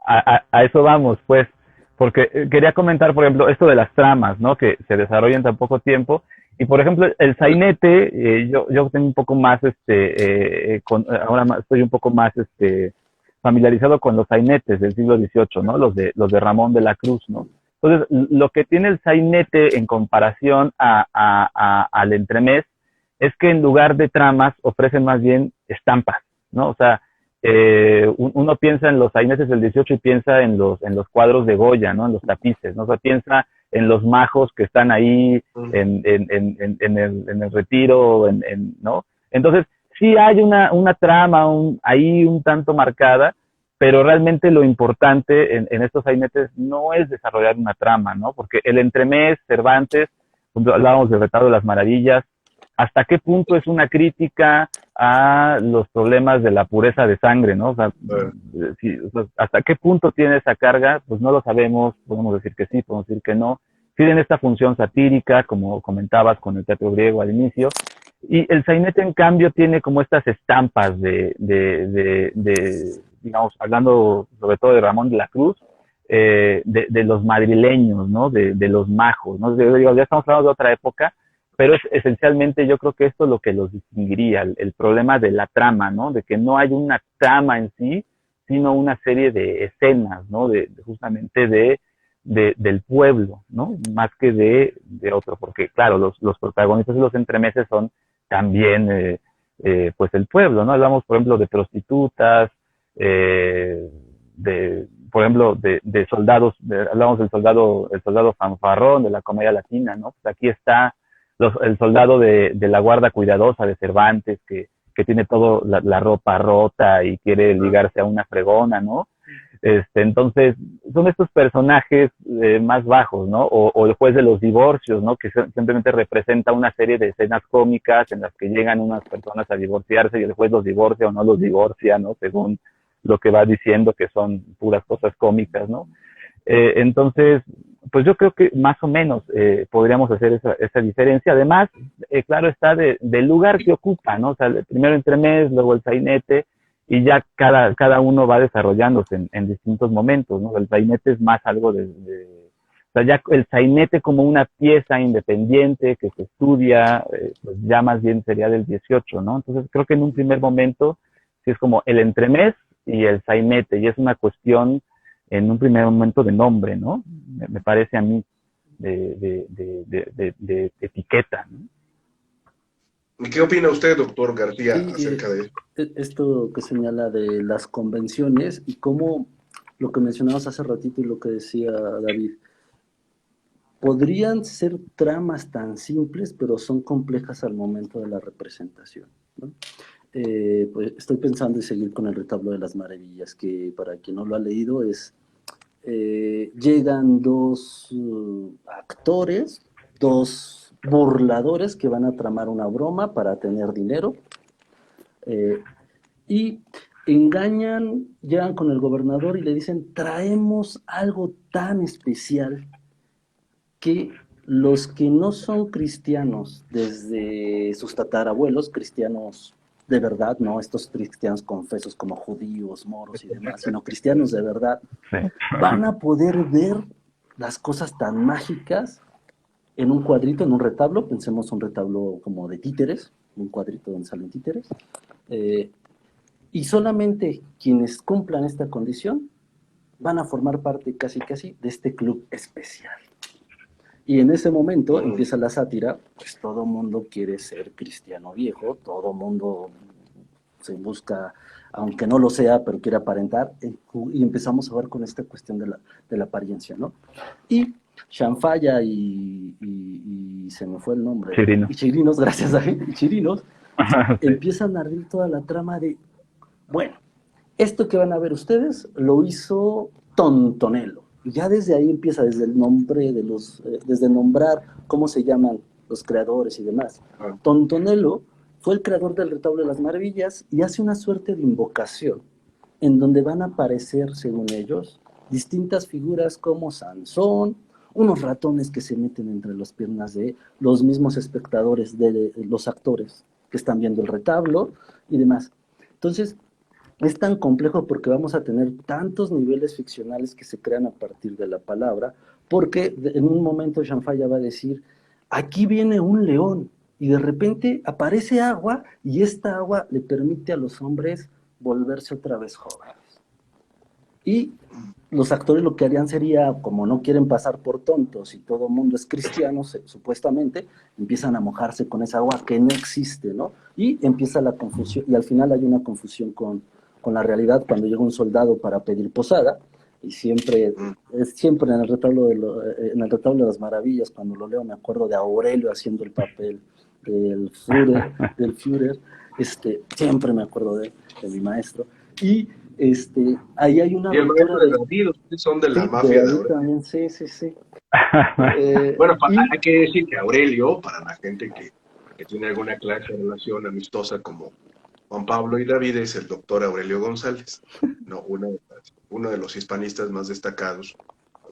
a eso vamos, pues, porque quería comentar, por ejemplo, esto de las tramas, ¿no? Que se desarrollan tan poco tiempo. Y, por ejemplo, el sainete, yo tengo un poco más, ahora estoy un poco más, familiarizado con los sainetes del siglo XVIII, ¿no? Los de Ramón de la Cruz, ¿no? Entonces, lo que tiene el sainete en comparación al entremés es que en lugar de tramas ofrecen más bien estampas, ¿no? O sea, uno piensa en los sainetes del 18 y piensa en los cuadros de Goya, ¿no? En los tapices, ¿no? O sea, piensa en los majos que están ahí en el retiro, ¿no? Entonces, sí hay una trama ahí un tanto marcada, pero realmente lo importante en estos sainetes no es desarrollar una trama, ¿no? Porque el entremés, Cervantes, hablábamos del retablo de las maravillas, ¿hasta qué punto es una crítica a los problemas de la pureza de sangre, ¿no? O sea, ¿hasta qué punto tiene esa carga? Pues no lo sabemos, podemos decir que sí, podemos decir que no. Tienen esta función satírica, como comentabas con el teatro griego al inicio, y el sainete, en cambio, tiene como estas estampas digamos, hablando sobre todo de Ramón de la Cruz, de los madrileños, ¿no? De los majos, ¿no? Ya estamos hablando de otra época, pero es esencialmente, yo creo que esto es lo que los distinguiría, el problema de la trama, ¿no? De que no hay una trama en sí, sino una serie de escenas, ¿no? Justamente del pueblo, ¿no? Más que de otro, porque claro, los protagonistas de los entremeses son también, pues el pueblo, ¿no? Hablamos, por ejemplo, de prostitutas, por ejemplo, de soldados, hablamos el soldado fanfarrón de la comedia latina, ¿no? Pues aquí está el soldado de la guarda cuidadosa de Cervantes, que tiene todo la ropa rota y quiere ligarse a una fregona, ¿no? Entonces, son estos personajes más bajos, ¿no? O el juez de los divorcios, ¿no? Que simplemente representa una serie de escenas cómicas en las que llegan unas personas a divorciarse y el juez los divorcia o no los divorcia, ¿no? Según lo que va diciendo, que son puras cosas cómicas, ¿no? Entonces, pues yo creo que más o menos podríamos hacer esa diferencia. Además, claro está del lugar que ocupa, ¿no? O sea, primero entremés, luego el sainete, y ya cada uno va desarrollándose en distintos momentos, ¿no? El sainete es más algo o sea, ya el sainete como una pieza independiente que se estudia, pues ya más bien sería del 18, ¿no? Entonces creo que en un primer momento sí es como el entremés y el sainete, y es una cuestión en un primer momento de nombre, ¿no? Me parece a mí de etiqueta, ¿no? ¿Qué opina usted, doctor García, acerca de esto? Esto que señala de las convenciones y cómo lo que mencionabas hace ratito y lo que decía David, podrían ser tramas tan simples, pero son complejas al momento de la representación, ¿no? Pues estoy pensando en seguir con el retablo de las maravillas, que para quien no lo ha leído llegan dos actores, dos burladores que van a tramar una broma para tener dinero, y engañan, llegan con el gobernador y le dicen, traemos algo tan especial que los que no son cristianos desde sus tatarabuelos, cristianos de verdad, no estos cristianos confesos como judíos, moros y demás, sino cristianos de verdad, Sí. van a poder ver las cosas tan mágicas en un cuadrito, en un retablo. Pensemos un retablo como de títeres, un cuadrito donde salen títeres, y solamente quienes cumplan esta condición van a formar parte casi de este club especial. Y en ese momento empieza la sátira, pues todo mundo quiere ser cristiano viejo, todo mundo se busca, aunque no lo sea, pero quiere aparentar, y empezamos a ver con esta cuestión de la apariencia, ¿no? Y Shanfaya y se me fue el nombre, Chirinos. y Chirinos, gracias David, y Chirinos, sí, empiezan a abrir toda la trama de, bueno, esto que van a ver ustedes lo hizo Tontonelo. Y ya desde ahí empieza, desde el nombre de desde nombrar cómo se llaman los creadores y demás. Tontonelo fue el creador del retablo de las maravillas y hace una suerte de invocación en donde van a aparecer, según ellos, distintas figuras como Sansón, unos ratones que se meten entre las piernas de los mismos espectadores, de los actores que están viendo el retablo y demás. Entonces, es tan complejo porque vamos a tener tantos niveles ficcionales que se crean a partir de la palabra, porque en un momento Shanfaya va a decir, aquí viene un león, y de repente aparece agua, y esta agua le permite a los hombres volverse otra vez jóvenes. Y los actores lo que harían sería, como no quieren pasar por tontos y todo el mundo es cristiano, supuestamente, empiezan a mojarse con esa agua que no existe, ¿no? Y empieza la confusión, y al final hay una confusión con la realidad cuando llega un soldado para pedir posada, y siempre en el retablo de las maravillas, cuando lo leo me acuerdo de Aurelio haciendo el papel del Führer, siempre me acuerdo de mi maestro, y ahí hay una... Y el maestro de David, son de la mafia de Aurelio. También, sí. Bueno, hay que decir que Aurelio, para la gente que tiene alguna clase de relación amistosa como Juan Pablo y David, es el doctor Aurelio González, ¿no? Uno de los hispanistas más destacados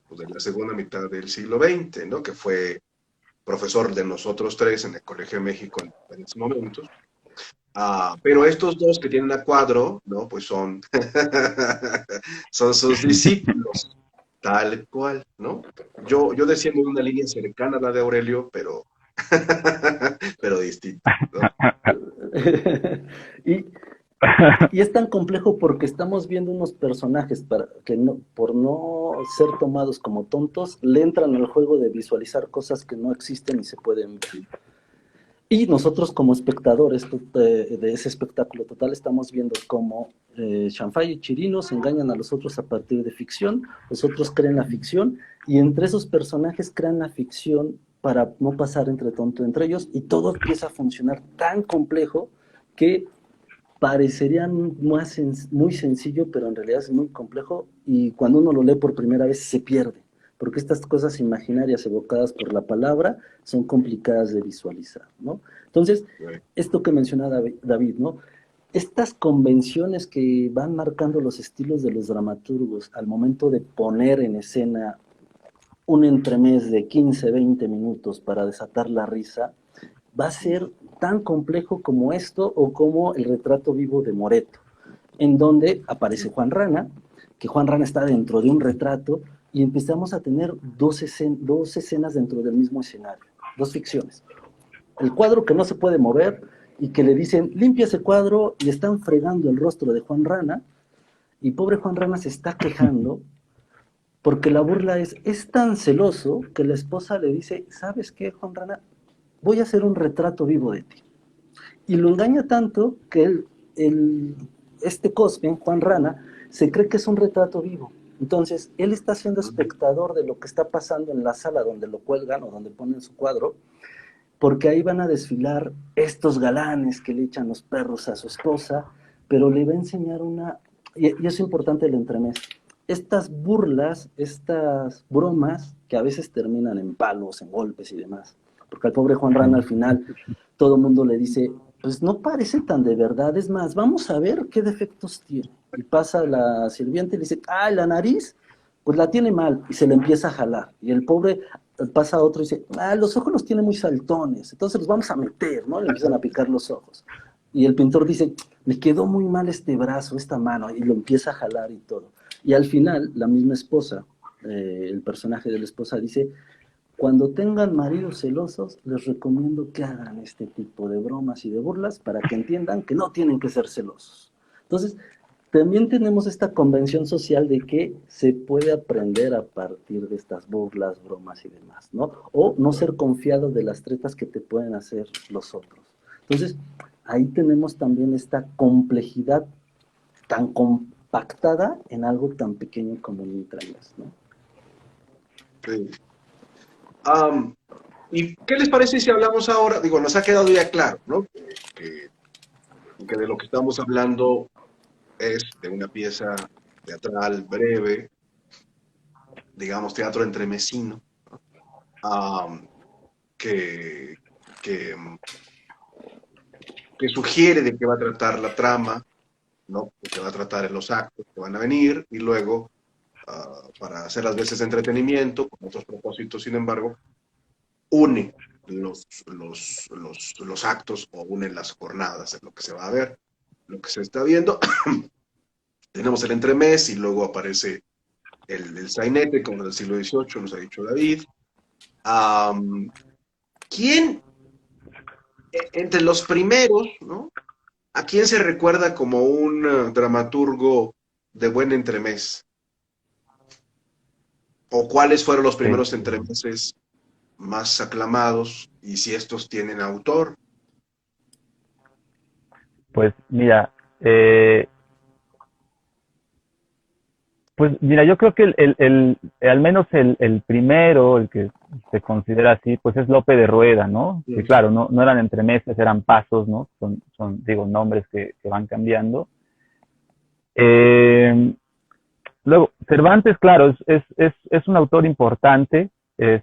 pues, de la segunda mitad del siglo XX, ¿no? Que fue profesor de nosotros tres en el Colegio de México en ese momento. Pero estos dos que tienen a cuadro, ¿no? Pues son sus discípulos, tal cual, ¿no? Yo desciendo de una línea cercana a la de Aurelio, pero distinta, ¿no? Y es tan complejo porque estamos viendo unos personajes que por no ser tomados como tontos, le entran al juego de visualizar cosas que no existen y se pueden ver. Y nosotros como espectadores de ese espectáculo total estamos viendo cómo Shanfaya y Chirinos engañan a los otros a partir de ficción, los otros creen la ficción, y entre esos personajes crean la ficción para no pasar entre ellos, y todo empieza a funcionar tan complejo que parecería muy sencillo, pero en realidad es muy complejo, y cuando uno lo lee por primera vez se pierde, porque estas cosas imaginarias evocadas por la palabra son complicadas de visualizar, ¿no? Entonces, esto que mencionaba David, ¿no? Estas convenciones que van marcando los estilos de los dramaturgos al momento de poner en escena un entremés de 15, 20 minutos para desatar la risa, va a ser tan complejo como esto o como el retrato vivo de Moreto, en donde aparece Juan Rana, que Juan Rana está dentro de un retrato, y empezamos a tener dos escenas dentro del mismo escenario, dos ficciones. El cuadro que no se puede mover y que le dicen, limpia ese cuadro, y están fregando el rostro de Juan Rana, y pobre Juan Rana se está quejando porque la burla es tan celoso que la esposa le dice, ¿sabes qué, Juan Rana? Voy a hacer un retrato vivo de ti. Y lo engaña tanto que Cosme, Juan Rana, se cree que es un retrato vivo. Entonces, él está siendo espectador de lo que está pasando en la sala donde lo cuelgan o donde ponen su cuadro, porque ahí van a desfilar estos galanes que le echan los perros a su esposa, pero le va a enseñar y es importante el entremés, estas burlas, estas bromas que a veces terminan en palos, en golpes y demás, porque al pobre Juan Rana al final todo el mundo le dice, pues no parece tan de verdad, es más, vamos a ver qué defectos tiene. Y pasa la sirviente y le dice, la nariz, pues la tiene mal, y se le empieza a jalar. Y el pobre pasa a otro y dice, los ojos los tiene muy saltones, entonces los vamos a meter, ¿no? Le empiezan a picar los ojos. Y el pintor dice, me quedó muy mal este brazo, esta mano, y lo empieza a jalar y todo. Y al final, la misma esposa, el personaje de la esposa dice, cuando tengan maridos celosos, les recomiendo que hagan este tipo de bromas y de burlas para que entiendan que no tienen que ser celosos. Entonces, también tenemos esta convención social de que se puede aprender a partir de estas burlas, bromas y demás, ¿no? O no ser confiado de las tretas que te pueden hacer los otros. Entonces, ahí tenemos también esta complejidad tan compactada en algo tan pequeño como un intranet, ¿no? Sí. ¿Y qué les parece si hablamos ahora? Digo, nos ha quedado ya claro, ¿no? Que de lo que estamos hablando es de una pieza teatral breve, digamos, teatro entremesino, que, que, que sugiere de qué va a tratar la trama, ¿no? Que va a tratar en los actos que van a venir, y luego, para hacer las veces de entretenimiento, con otros propósitos, sin embargo, une los actos o une las jornadas en lo que se va a ver, lo que se está viendo. Tenemos el entremés y luego aparece el sainete, como del siglo XVIII, nos ha dicho David. ¿Quién, entre los primeros, ¿no? ¿A quién se recuerda como un dramaturgo de buen entremés? ¿O cuáles fueron los primeros entremeses más aclamados, y si estos tienen autor? Pues mira, yo creo que al menos el primero, el que se considera así, pues es Lope de Rueda, ¿no? Sí. Que claro, no eran entremeses, eran pasos, ¿no? Son digo, nombres que van cambiando. Luego, Cervantes, claro, es un autor importante, pues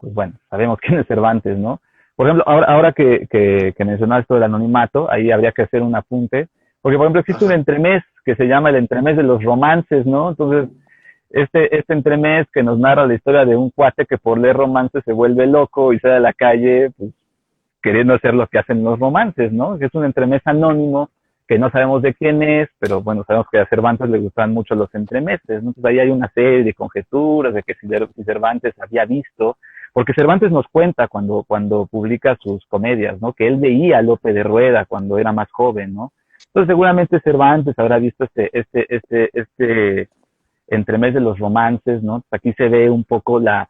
bueno, sabemos quién es Cervantes, ¿no? Por ejemplo, ahora que mencionaste esto del anonimato, ahí habría que hacer un apunte, porque por ejemplo existe un entremés que se llama el entremés de los romances, ¿no? Entonces, este entremés que nos narra la historia de un cuate que por leer romances se vuelve loco y sale a la calle, pues, queriendo hacer lo que hacen los romances, ¿no? Es un entremés anónimo que no sabemos de quién es, pero bueno, sabemos que a Cervantes le gustan mucho los entremeses, ¿no? Entonces ahí hay una serie de conjeturas de que si Cervantes había visto, porque Cervantes nos cuenta cuando publica sus comedias, ¿no? Que él veía a Lope de Rueda cuando era más joven, ¿no? Entonces seguramente Cervantes habrá visto este entremés de los romances, ¿no? Aquí se ve un poco la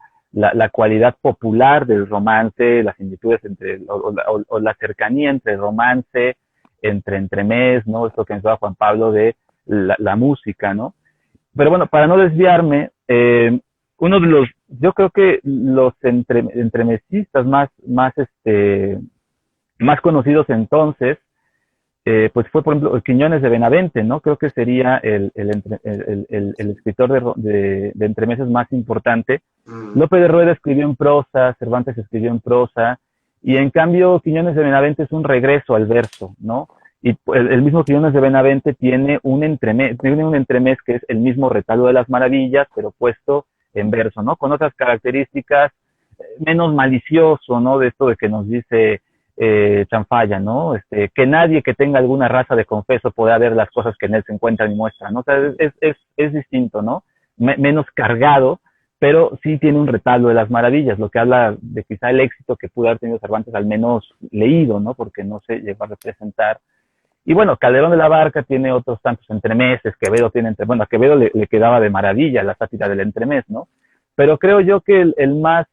cualidad popular del romance, las similitudes entre, o la cercanía entre el romance, entre entremés, ¿no? Esto que mencionaba Juan Pablo de la música, ¿no? Pero bueno, para no desviarme, uno de los, yo creo que los entremesistas más conocidos entonces, pues fue, por ejemplo, Quiñones de Benavente, ¿no? Creo que sería el escritor de entremeses más importante. Lope de Rueda escribió en prosa, Cervantes escribió en prosa, y en cambio Quiñones de Benavente es un regreso al verso, ¿no? Y el mismo Quiñones de Benavente tiene un entremés que es el mismo Retablo de las Maravillas, pero puesto en verso, ¿no? Con otras características, menos malicioso, ¿no? De esto de que nos dice Chanfalla, ¿no? Que nadie que tenga alguna raza de confeso pueda ver las cosas que en él se encuentran y muestran, ¿no? O sea, es distinto, ¿no? Menos cargado, pero sí tiene un Retablo de las Maravillas, lo que habla de quizá el éxito que pudo haber tenido Cervantes, al menos leído, ¿no? Porque no se llegó a representar. Y bueno, Calderón de la Barca tiene otros tantos entremeses, Quevedo tiene a Quevedo le quedaba de maravilla la sátira del entremés, ¿no? Pero creo yo que el más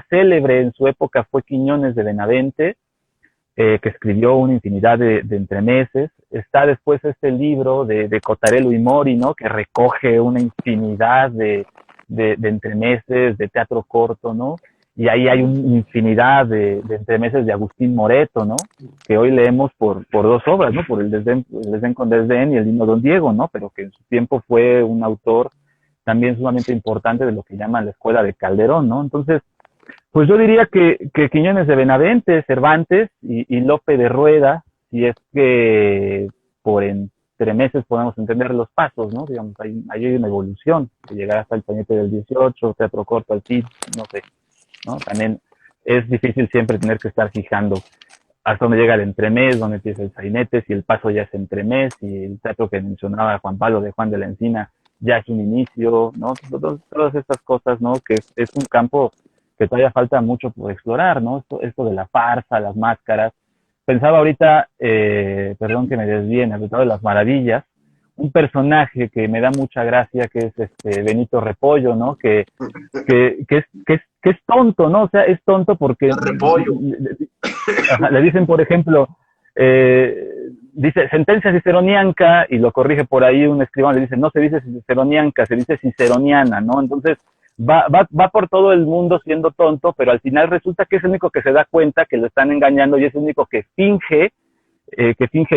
célebre en su época fue Quiñones de Benavente, que escribió una infinidad de entremeses. Está después este libro de Cotarelo y Mori, ¿no? Que recoge una infinidad de entremeses, de teatro corto, ¿no? Y ahí hay una infinidad de entremeses de Agustín Moreto, ¿no? Que hoy leemos por dos obras, ¿no? Por el Desdén con Desdén y el Himno Don Diego, ¿no? Pero que en su tiempo fue un autor también sumamente importante de lo que llaman la escuela de Calderón, ¿no? Entonces, pues yo diría que Quiñones de Benavente, Cervantes y Lope de Rueda, si es que por entremeses podemos entender los pasos, ¿no? Digamos, ahí hay una evolución, que llegará hasta el sainete del 18, teatro corto, al Cid, no sé, ¿no? También es difícil siempre tener que estar fijando hasta dónde llega el entremés, dónde empieza el sainete, si el paso ya es entremés, si el teatro que mencionaba Juan Pablo de Juan de la Encina ya es un inicio, ¿no? Todas estas cosas, ¿no? Que es un campo que todavía falta mucho por explorar, ¿no? Esto de la farsa, las máscaras, pensaba ahorita, perdón que me desvíe, en el Retrato de las Maravillas, un personaje que me da mucha gracia, que es Benito Repollo, ¿no? Que es tonto, ¿no? O sea, es tonto porque Repollo. Le dicen, por ejemplo, dice sentencia ciceronianca, y lo corrige por ahí un escribano, le dice, no se dice ciceronianca, se dice ciceroniana, ¿no? Entonces, va por todo el mundo siendo tonto, pero al final resulta que es el único que se da cuenta que lo están engañando y es el único que finge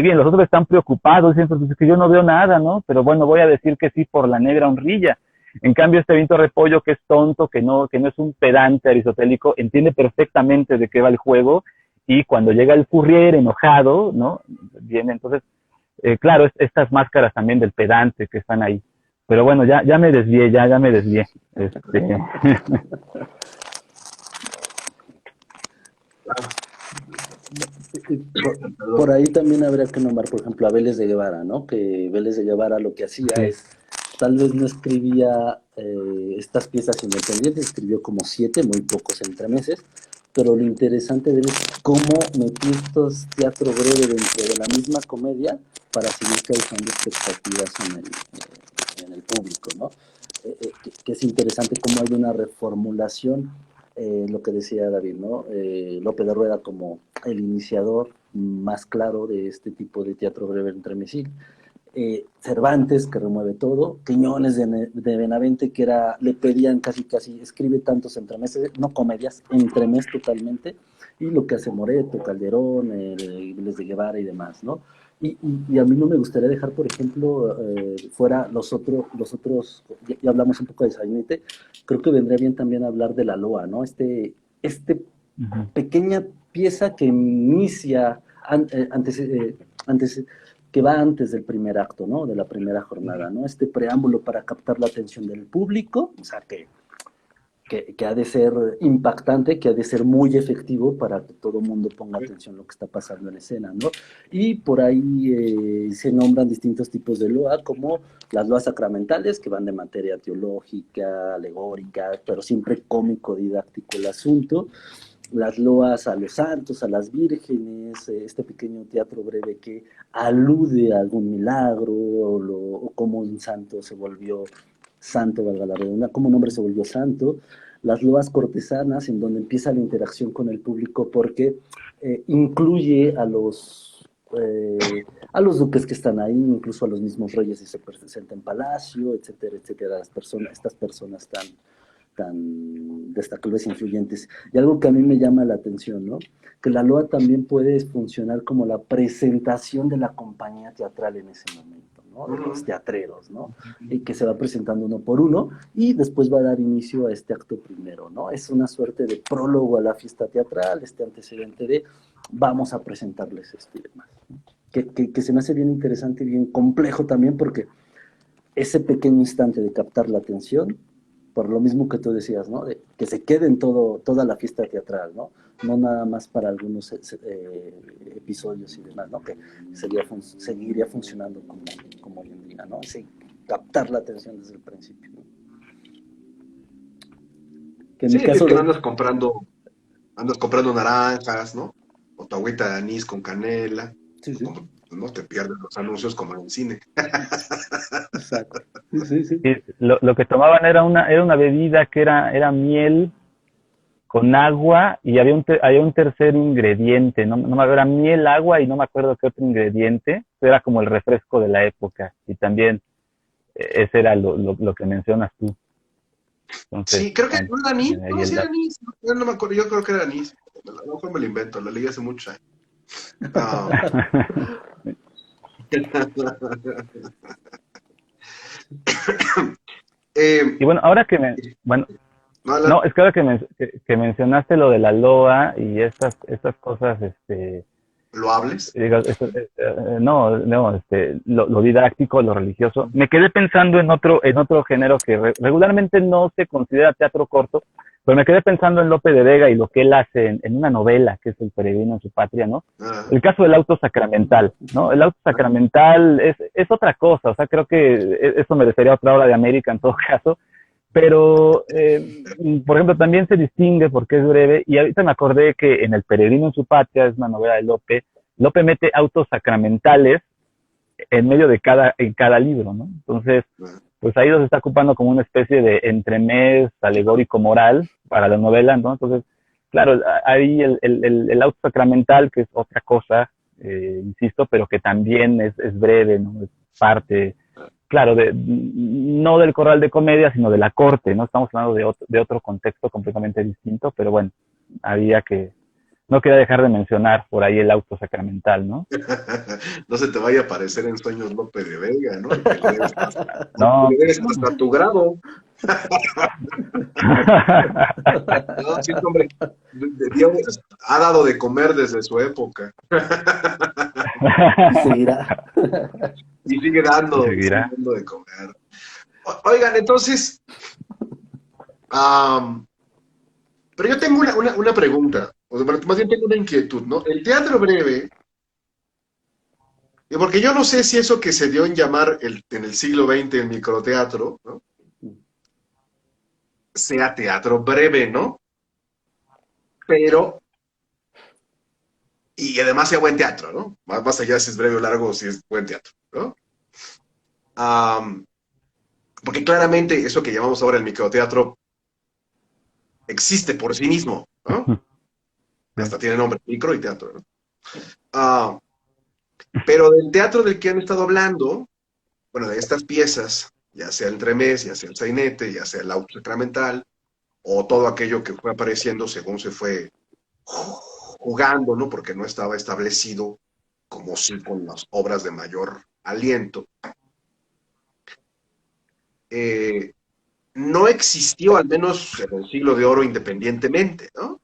bien. Los otros están preocupados, dicen, pues es que yo no veo nada, ¿no? Pero bueno, voy a decir que sí por la negra honrilla. En cambio, este Benito Repollo, que es tonto, que no es un pedante aristotélico, entiende perfectamente de qué va el juego, y cuando llega el Fourier enojado, ¿no? Viene, entonces, claro, estas máscaras también del pedante que están ahí. Pero bueno, ya me desvié, ya me desvié. Por ahí también habría que nombrar, por ejemplo, a Vélez de Guevara, ¿no? Que Vélez de Guevara lo que hacía es, tal vez no escribía estas piezas independientes, escribió como 7, muy pocos entremeses, pero lo interesante de él es cómo metió estos teatro breve dentro de la misma comedia para seguir causando expectativas en el público, ¿no? Que es interesante cómo hay una reformulación, lo que decía David, ¿no? Lope de Rueda como el iniciador más claro de este tipo de teatro breve entremesil. Cervantes, que remueve todo, Quiñones de Benavente, que le pedían casi, escribe tantos entremeses, no comedias, entremés totalmente, y lo que hace Moreto, Calderón, Vélez de Guevara y demás, ¿no? Y a mí no me gustaría dejar, por ejemplo, fuera los otros, ya hablamos un poco de Sainete, creo que vendría bien también hablar de la Loa, ¿no? Pequeña pieza que inicia que va antes del primer acto, ¿no? De la primera jornada, ¿no? Este preámbulo para captar la atención del público, o sea, que ha de ser impactante, que ha de ser muy efectivo para que todo el mundo ponga atención a lo que está pasando en escena, ¿no? Y por ahí se nombran distintos tipos de loa, como las loas sacramentales, que van de materia teológica, alegórica, pero siempre cómico, didáctico el asunto. Las loas a los santos, a las vírgenes, este pequeño teatro breve que alude a algún milagro, o cómo un santo se volvió santo, valga la redundancia, cómo un hombre se volvió santo. Las loas cortesanas, en donde empieza la interacción con el público, porque incluye a los duques que están ahí, incluso a los mismos reyes si se presenta en palacio, etcétera, etcétera, estas personas tan destacables e influyentes. Y algo que a mí me llama la atención, ¿no? Que la loa también puede funcionar como la presentación de la compañía teatral en ese momento, ¿no? De los teatreros, ¿no? Y que se va presentando uno por uno y después va a dar inicio a este acto primero, ¿no? Es una suerte de prólogo a la fiesta teatral, este antecedente de vamos a presentarles esto y demás, ¿no? Que se me hace bien interesante y bien complejo también, porque ese pequeño instante de captar la atención, por lo mismo que tú decías, ¿no? De que se quede en toda la fiesta teatral, ¿no? No nada más para algunos episodios y demás, ¿no? Que seguiría funcionando como hoy en día, ¿no? Sí, captar la atención desde el principio, ¿no? Que en sí, mi caso que andas comprando naranjas, ¿no? O tu agüita de anís con canela. Sí, sí. No te pierdes los anuncios como en el cine. Exacto. Sí, sí. Lo que tomaban era una bebida que era miel con agua, y había un tercer ingrediente, no me acuerdo, era miel, agua y no me acuerdo qué otro ingrediente. Era como el refresco de la época, y también ese era lo que mencionas tú. Entonces, sí, creo que no era anís, no, sí era anís, no me acuerdo, yo creo que era anís, a lo mejor me lo invento, lo leí hace mucho años. Y bueno, ahora que es que ahora que mencionaste lo de la loa y estas cosas, ¿loables? Lo didáctico, lo religioso, me quedé pensando en otro género que regularmente no se considera teatro corto, pero me quedé pensando en Lope de Vega y lo que él hace en una novela, que es El peregrino en su patria, ¿no? El caso del auto sacramental, ¿no? El auto sacramental es otra cosa, o sea, creo que eso merecería otra obra de América en todo caso, pero, por ejemplo, también se distingue porque es breve, y ahorita me acordé que en El peregrino en su patria, es una novela de Lope, Lope mete autos sacramentales en medio de en cada libro, ¿no? Entonces, pues ahí los está ocupando como una especie de entremés alegórico moral para la novela, ¿no? Entonces, claro, ahí el auto sacramental, que es otra cosa, insisto, pero que también es breve, ¿no? Es parte, claro, no del corral de comedia, sino de la corte, ¿no? Estamos hablando de otro contexto completamente distinto, pero bueno, no quería dejar de mencionar por ahí el auto sacramental, ¿no? No se te vaya a aparecer en Sueños Lope de Vega, ¿no? Que No. le debes hasta tu grado. No, sí, hombre, Dios ha dado de comer desde su época. Y seguirá. Y sigue dando de comer. Oigan, entonces, pero yo tengo una pregunta, o sea, más bien tengo una inquietud, ¿no? El teatro breve, porque yo no sé si eso que se dio en llamar en el siglo XX el microteatro, ¿no? Sea teatro breve, ¿no? Pero, y además sea buen teatro, ¿no? Más allá si es breve o largo, si es buen teatro, ¿no? Porque claramente eso que llamamos ahora el microteatro existe por sí mismo, ¿no? Hasta tiene nombre, micro y teatro, ¿no? Pero del teatro del que han estado hablando, bueno, de estas piezas, ya sea el entremés, ya sea el sainete, ya sea el auto sacramental, o todo aquello que fue apareciendo según se fue jugando, ¿no? Porque no estaba establecido como sí con las obras de mayor aliento. No existió, al menos en el siglo de oro, independientemente, ¿no?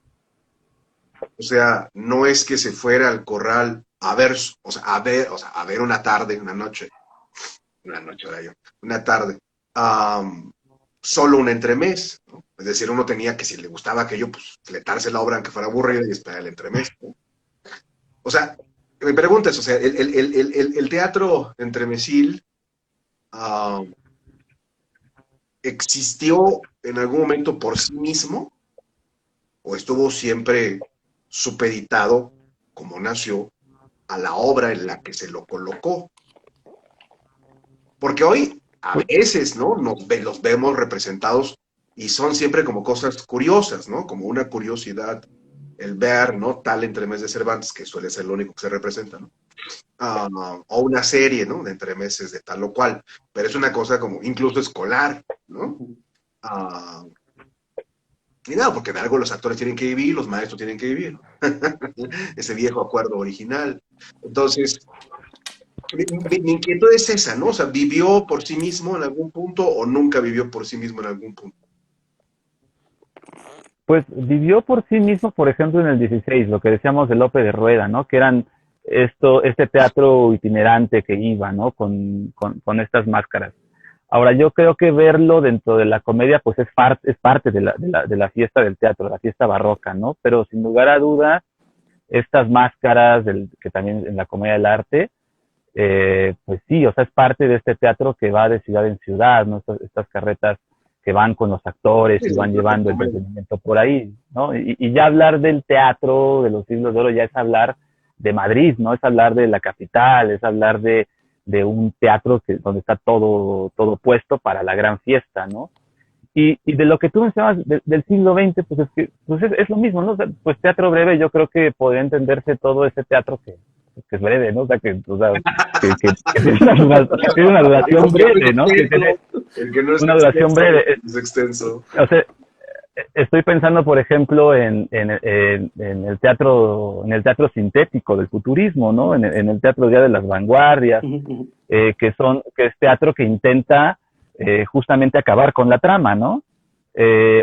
O sea, no es que se fuera al corral a ver, a ver una tarde, una tarde, solo un entremés, ¿no? Es decir, uno tenía que, si le gustaba aquello, pues fletarse la obra aunque fuera aburrida y esperar el entremés, ¿no? O sea, me preguntas, o sea, el teatro entremesil ¿existió en algún momento por sí mismo o estuvo siempre supeditado, como nació, a la obra en la que se lo colocó? Porque hoy, a veces, ¿no? Los vemos representados y son siempre como cosas curiosas, ¿no? Como una curiosidad el ver, ¿no? Tal entremés de Cervantes, que suele ser lo único que se representa, ¿no? O una serie, ¿no? De entremeses de tal o cual. Pero es una cosa como incluso escolar, ¿no? Y nada, porque de algo los actores tienen que vivir, los maestros tienen que vivir, ¿no? Ese viejo acuerdo original. Entonces, mi inquietud es esa, ¿no? O sea, ¿vivió por sí mismo en algún punto o nunca vivió por sí mismo en algún punto? Pues vivió por sí mismo, por ejemplo, en el 16, lo que decíamos de Lope de Rueda, ¿no? Que eran este teatro itinerante que iba, ¿no? Con estas máscaras. Ahora, yo creo que verlo dentro de la comedia, pues es parte de la fiesta del teatro, de la fiesta barroca, ¿no? Pero sin lugar a dudas, estas máscaras, que también en la comedia del arte, pues sí, o sea, es parte de este teatro que va de ciudad en ciudad, ¿no? Estas carretas que van con los actores y van llevando el entretenimiento por ahí, ¿no? Y ya hablar del teatro de los siglos de oro ya es hablar de Madrid, ¿no? Es hablar de la capital, es hablar de un teatro donde está todo puesto para la gran fiesta, ¿no? Y de lo que tú mencionabas del siglo XX, pues es que pues es lo mismo, ¿no? O sea, pues teatro breve, yo creo que podría entenderse todo ese teatro que es breve, ¿no? O sea, que es una duración breve, ¿no? Que tiene una duración breve. Es extenso. O sea, estoy pensando, por ejemplo, en el teatro sintético del futurismo, ¿no? En el teatro Día de las Vanguardias, que es teatro que intenta justamente acabar con la trama, ¿no?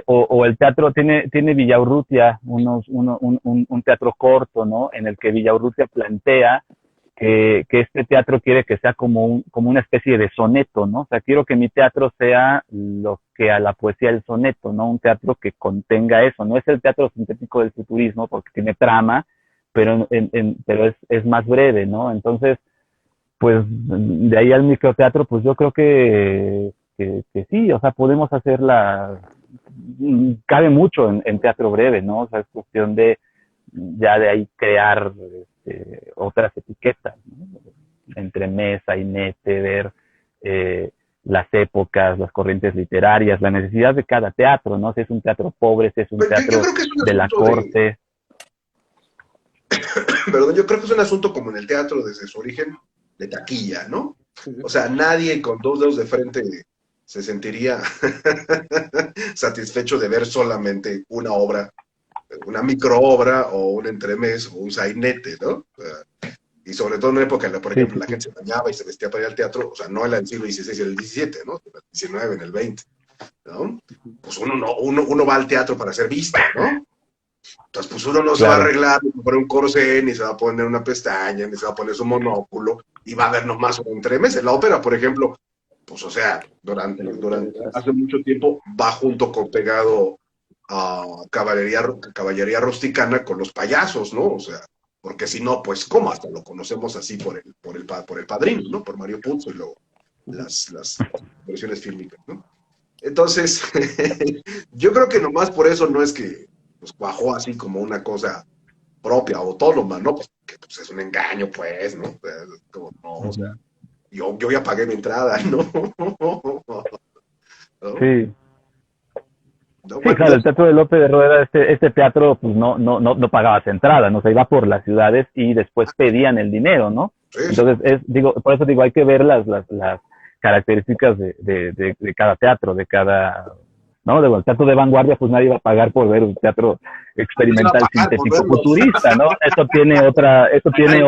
O el teatro tiene Villaurrutia un teatro corto, ¿no? En el que Villaurrutia plantea que este teatro quiere que sea como una especie de soneto, ¿no? O sea, quiero que mi teatro sea lo que a la poesía el soneto, ¿no? Un teatro que contenga eso. No es el teatro sintético del futurismo porque tiene trama, pero es más breve, ¿no? Entonces, pues de ahí al microteatro, pues yo creo que sí, o sea, podemos hacerla, cabe mucho en teatro breve, ¿no? O sea, es cuestión de ya de ahí crear otras etiquetas, ¿no? Entremés, sainete, ver las épocas, las corrientes literarias, la necesidad de cada teatro, ¿no? Si es un teatro pobre, si es un Pues yo teatro creo que es un de la asunto corte. perdón, yo creo que es un asunto como en el teatro desde su origen, de taquilla, ¿no? O sea, nadie con dos dedos de frente se sentiría satisfecho de ver solamente una obra, una microobra o un entremés o un sainete, ¿no? Y sobre todo en una época en la, por Sí, ejemplo, sí, la sí. gente se bañaba y se vestía para ir al teatro, o sea, no en el siglo XVI y el XVII, ¿no? En el XIX, en el XX, ¿no? Pues uno va al teatro para ser visto, ¿no? Entonces, pues uno no se va a Claro. arreglar, ni poner un corsé, ni se va a poner una pestaña, ni se va a poner su monóculo, y va a ver nomás un entremés. En la ópera, por ejemplo, pues o sea, hace mucho tiempo va junto con pegado a caballería rusticana con los payasos, ¿no? O sea, porque si no, pues cómo, hasta lo conocemos así por el Padrino, ¿no? Por Mario Puzo y luego las versiones fílmicas, ¿no? Entonces, yo creo que nomás por eso no es que pues, cuajó así como una cosa propia, autónoma, ¿no? Pues, que pues, es un engaño, pues, ¿no? O sea, como, no, o sea, Ujú. yo ya pagué mi entrada, ¿no? ¿No? Sí. ¿No? Sí, Bueno, claro, el Teatro de Lope de Rueda, este teatro, pues no pagabas entrada, no se iba por las ciudades y después pedían el dinero, ¿no? sí, sí. Entonces, por eso digo, hay que ver las características de cada teatro, ¿no? El teatro de vanguardia, pues nadie va a pagar por ver un teatro Nadie se va a experimental pagar por sintético verlos. futurista, ¿no? Eso tiene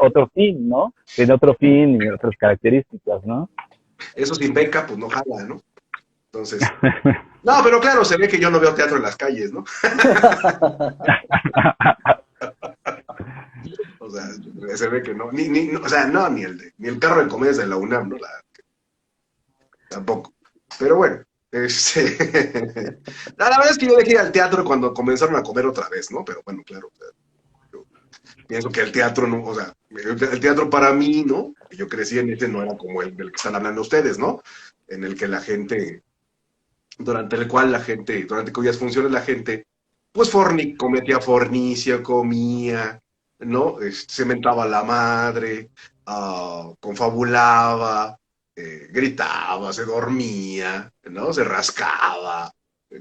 otro fin, ¿no? Tiene otro fin y otras características, ¿no? Eso sin beca, pues no jala, ¿no? Entonces, no, pero claro, se ve que yo no veo teatro en las calles, ¿no? O sea, se ve que no, o sea, no, ni el carro de comedias de la UNAM, ¿no? Tampoco. Pero bueno, la verdad es que yo dejé ir al teatro cuando comenzaron a comer otra vez, ¿no? Pero bueno, claro, o sea, yo pienso que el teatro no, o sea, el teatro para mí, ¿no? Que yo crecí en ese no era como el del que están hablando ustedes, ¿no? En el que la gente, durante cuyas funciones la gente, pues cometía fornicia, comía, ¿no? Se mentaba la madre, confabulaba, gritaba, se dormía, ¿no? Se rascaba,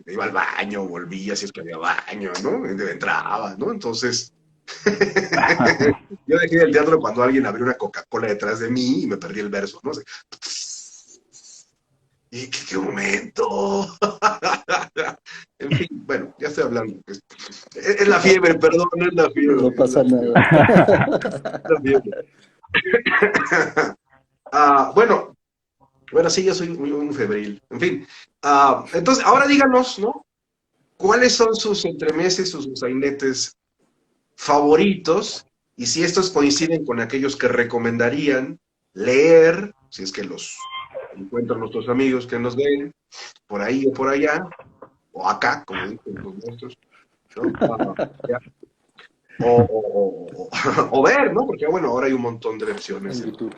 iba al baño, volvía si es que había baño, ¿no? Entraba, ¿no? Entonces, yo dejé el teatro cuando alguien abrió una Coca-Cola detrás de mí y me perdí el verso, ¿no? ¿Y qué momento? En fin, bueno, ya estoy hablando. Es la fiebre, perdón, es la fiebre. No pasa nada. Es la fiebre. Bueno, sí, yo soy muy febril. En fin, entonces, ahora díganos, ¿no? ¿Cuáles son sus entremeses o sus sainetes favoritos? Y si estos coinciden con aquellos que recomendarían leer, si es que los encuentran nuestros amigos que nos ven, por ahí o por allá, o acá, como dicen los nuestros, ¿no? Ya. O ver, ¿no? Porque bueno, ahora hay un montón de versiones. En YouTube.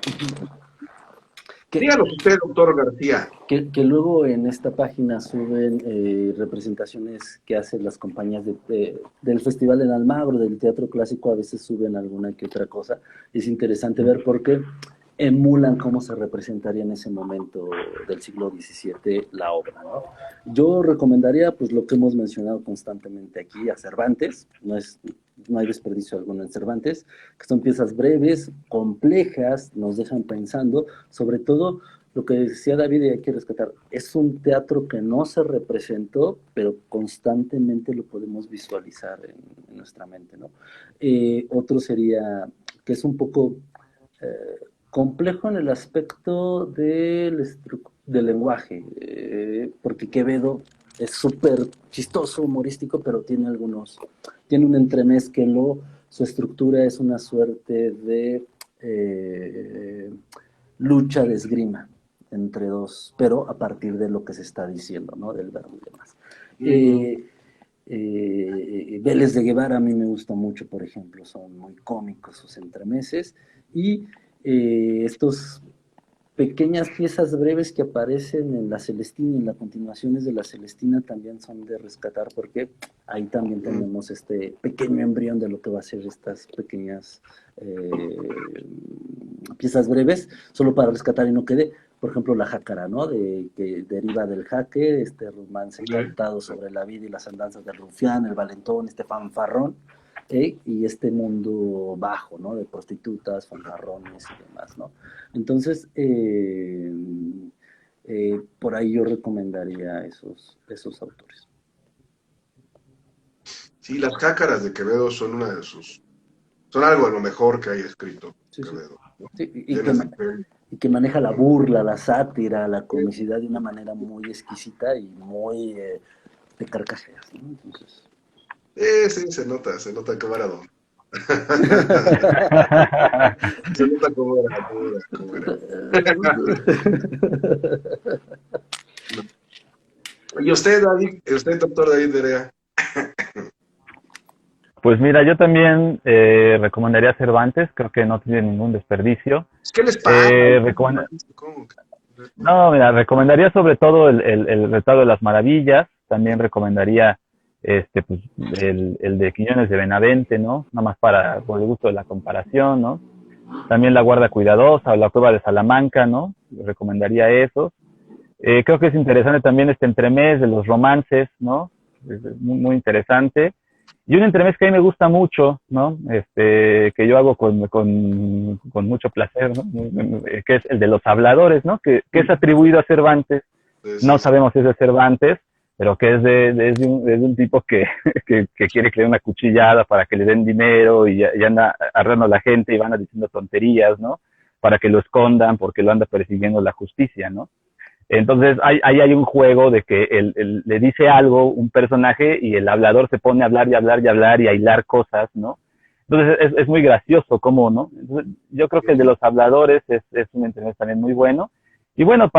Que, Díganos usted, doctor García. que luego en esta página suben representaciones que hacen las compañías del Festival en Almagro, del Teatro Clásico, a veces suben alguna que otra cosa. Es interesante ver por qué emulan cómo se representaría en ese momento del siglo XVII la obra, ¿no? Yo recomendaría, pues, lo que hemos mencionado constantemente aquí, a Cervantes, no hay desperdicio alguno en Cervantes, que son piezas breves, complejas, nos dejan pensando, sobre todo lo que decía David y hay que rescatar, es un teatro que no se representó, pero constantemente lo podemos visualizar en nuestra mente, ¿no? Otro sería, que es un poco complejo en el aspecto del lenguaje, porque Quevedo es súper chistoso, humorístico, pero tiene un entremés que su estructura es una suerte de lucha de esgrima entre dos, pero a partir de lo que se está diciendo, ¿no? Del verbo y demás. Vélez de Guevara a mí me gusta mucho, por ejemplo, son muy cómicos sus entremeses, y estos pequeñas piezas breves que aparecen en la Celestina y en las continuaciones de la Celestina también son de rescatar, porque ahí también tenemos este pequeño embrión de lo que va a ser estas pequeñas piezas breves, solo para rescatar y no quede, por ejemplo, la jácara, ¿no? Que deriva del jaque, este romance cantado sobre la vida y las andanzas del rufián, el valentón, este fanfarrón, y este mundo bajo, ¿no? De prostitutas, fanfarrones y demás, ¿no? Entonces, por ahí yo recomendaría esos autores. Sí, las jácaras de Quevedo son una de sus... Son algo de lo mejor que hay escrito Quevedo. ¿No? Sí, y que maneja la burla, la sátira, la comicidad de una manera muy exquisita y muy de carcajeas, ¿no? Entonces... sí, se nota camarada. Se nota cómo era. ¿Y usted, David? ¿Usted, doctor David Berea? Pues mira, yo también recomendaría Cervantes, creo que no tiene ningún desperdicio. ¿Qué les pasa? No, mira, recomendaría sobre todo el Retrato de las Maravillas, también recomendaría pues, el de Quiñones de Benavente, ¿no? Nada más por el gusto de la comparación, ¿no? También La Guarda Cuidadosa o La Cueva de Salamanca, ¿no? Recomendaría esos. Creo que es interesante también este entremés de los romances, ¿no? Es muy, muy interesante. Y un entremés que a mí me gusta mucho, ¿no? Que yo hago con mucho placer, ¿no? Que es el de los habladores, ¿no? Que es atribuido a Cervantes. No sabemos si es de Cervantes, pero que es de un tipo que quiere que le den una cuchillada para que le den dinero y anda agarrando a la gente y van diciendo tonterías, ¿no? Para que lo escondan porque lo anda persiguiendo la justicia, ¿no? Entonces ahí hay un juego de que le dice algo un personaje y el hablador se pone a hablar y hablar y hablar y a hilar cosas, ¿no? Entonces es muy gracioso, ¿cómo no? Entonces, yo creo que el de los habladores es un entrevista también muy bueno. Y bueno,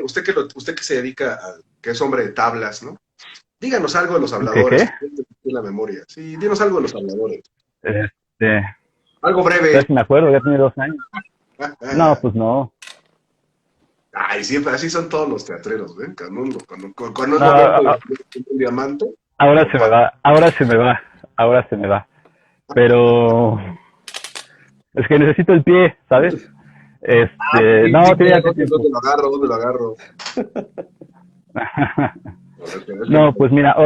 Usted que se dedica a, que es hombre de tablas, ¿no? Díganos algo de los habladores. ¿Qué? La memoria. Sí, dinos algo de los habladores. Algo breve. Ya me acuerdo, ya tiene 2 años. No, pues no. Ay, siempre, así son todos los teatreros, ¿ven? Cuando un diamante. Ahora se me va. Pero es que necesito el pie, ¿sabes? ¿Dónde lo agarro? No, pues mira,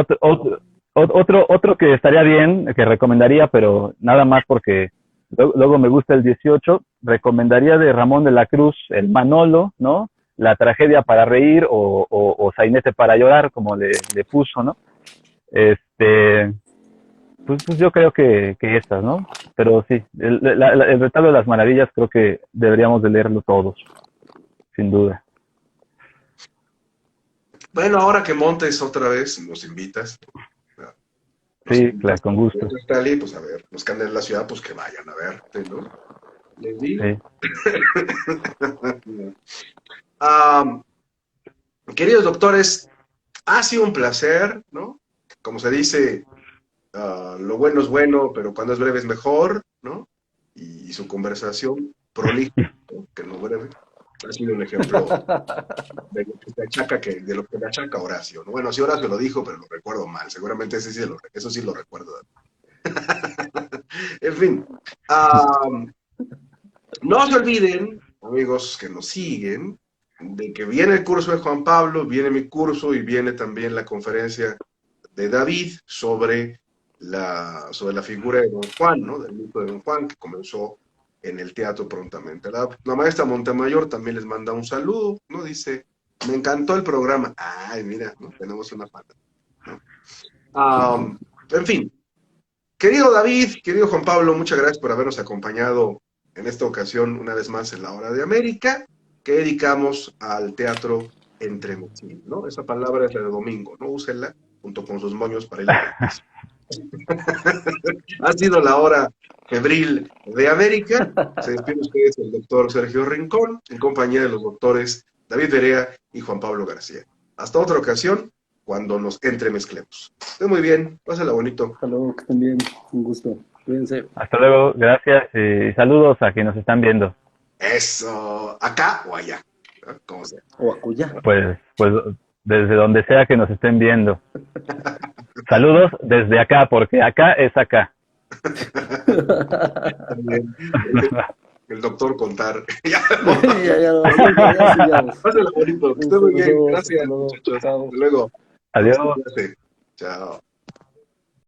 otro que estaría bien, que recomendaría, pero nada más porque luego me gusta el 18, recomendaría de Ramón de la Cruz, el Manolo, ¿no? La tragedia para reír o sainete para llorar, como le puso, ¿no? Pues yo creo que estas, ¿no? Pero sí, el Retablo de las Maravillas creo que deberíamos de leerlo todos, sin duda. Bueno, ahora que montes otra vez, nos invitas. Sí, claro, con gusto. Pues a ver, los que andan en la ciudad, pues que vayan a verte, ¿no? ¿Les digo? Sí. Queridos doctores, ha sido un placer, ¿no? Como se dice, lo bueno es bueno, pero cuando es breve es mejor, ¿no? Y su conversación prolija, que no breve, ha sido un ejemplo de lo que le achaca Horacio, ¿no? Bueno, sí, Horacio lo dijo, pero lo recuerdo mal. Seguramente eso sí lo recuerdo. En fin. No se olviden, amigos que nos siguen, de que viene el curso de Juan Pablo, viene mi curso y viene también la conferencia de David sobre la figura de Don Juan, ¿no? Del mito de Don Juan, que comenzó en el teatro prontamente. La maestra Montemayor también les manda un saludo, ¿no? Dice, me encantó el programa. Ay, mira, ¿no? Tenemos una pata, ¿no? En fin, querido David, querido Juan Pablo, muchas gracias por habernos acompañado en esta ocasión, una vez más, en la Hora de América, que dedicamos al teatro entremesín, ¿no? Esa palabra es la de domingo, ¿no? Úsela junto con sus moños para ir a Ha sido la Hora Febril de América. Se despide ustedes el doctor Sergio Rincón, en compañía de los doctores David Berea y Juan Pablo García. Hasta otra ocasión, cuando nos entremezclemos. Esté muy bien, pásala bonito. Hasta luego, que estén bien, un gusto. Cuídense. Hasta luego, gracias y saludos a quienes nos están viendo. Eso, acá o allá, ¿no? Como sea. O acullá. Pues desde donde sea que nos estén viendo. Saludos desde acá, porque acá es acá. El doctor Contar. ya sigamos. Pásenla bonito. Que esté muy bien. Gracias, muchachos. Hasta luego. Adiós. Chao.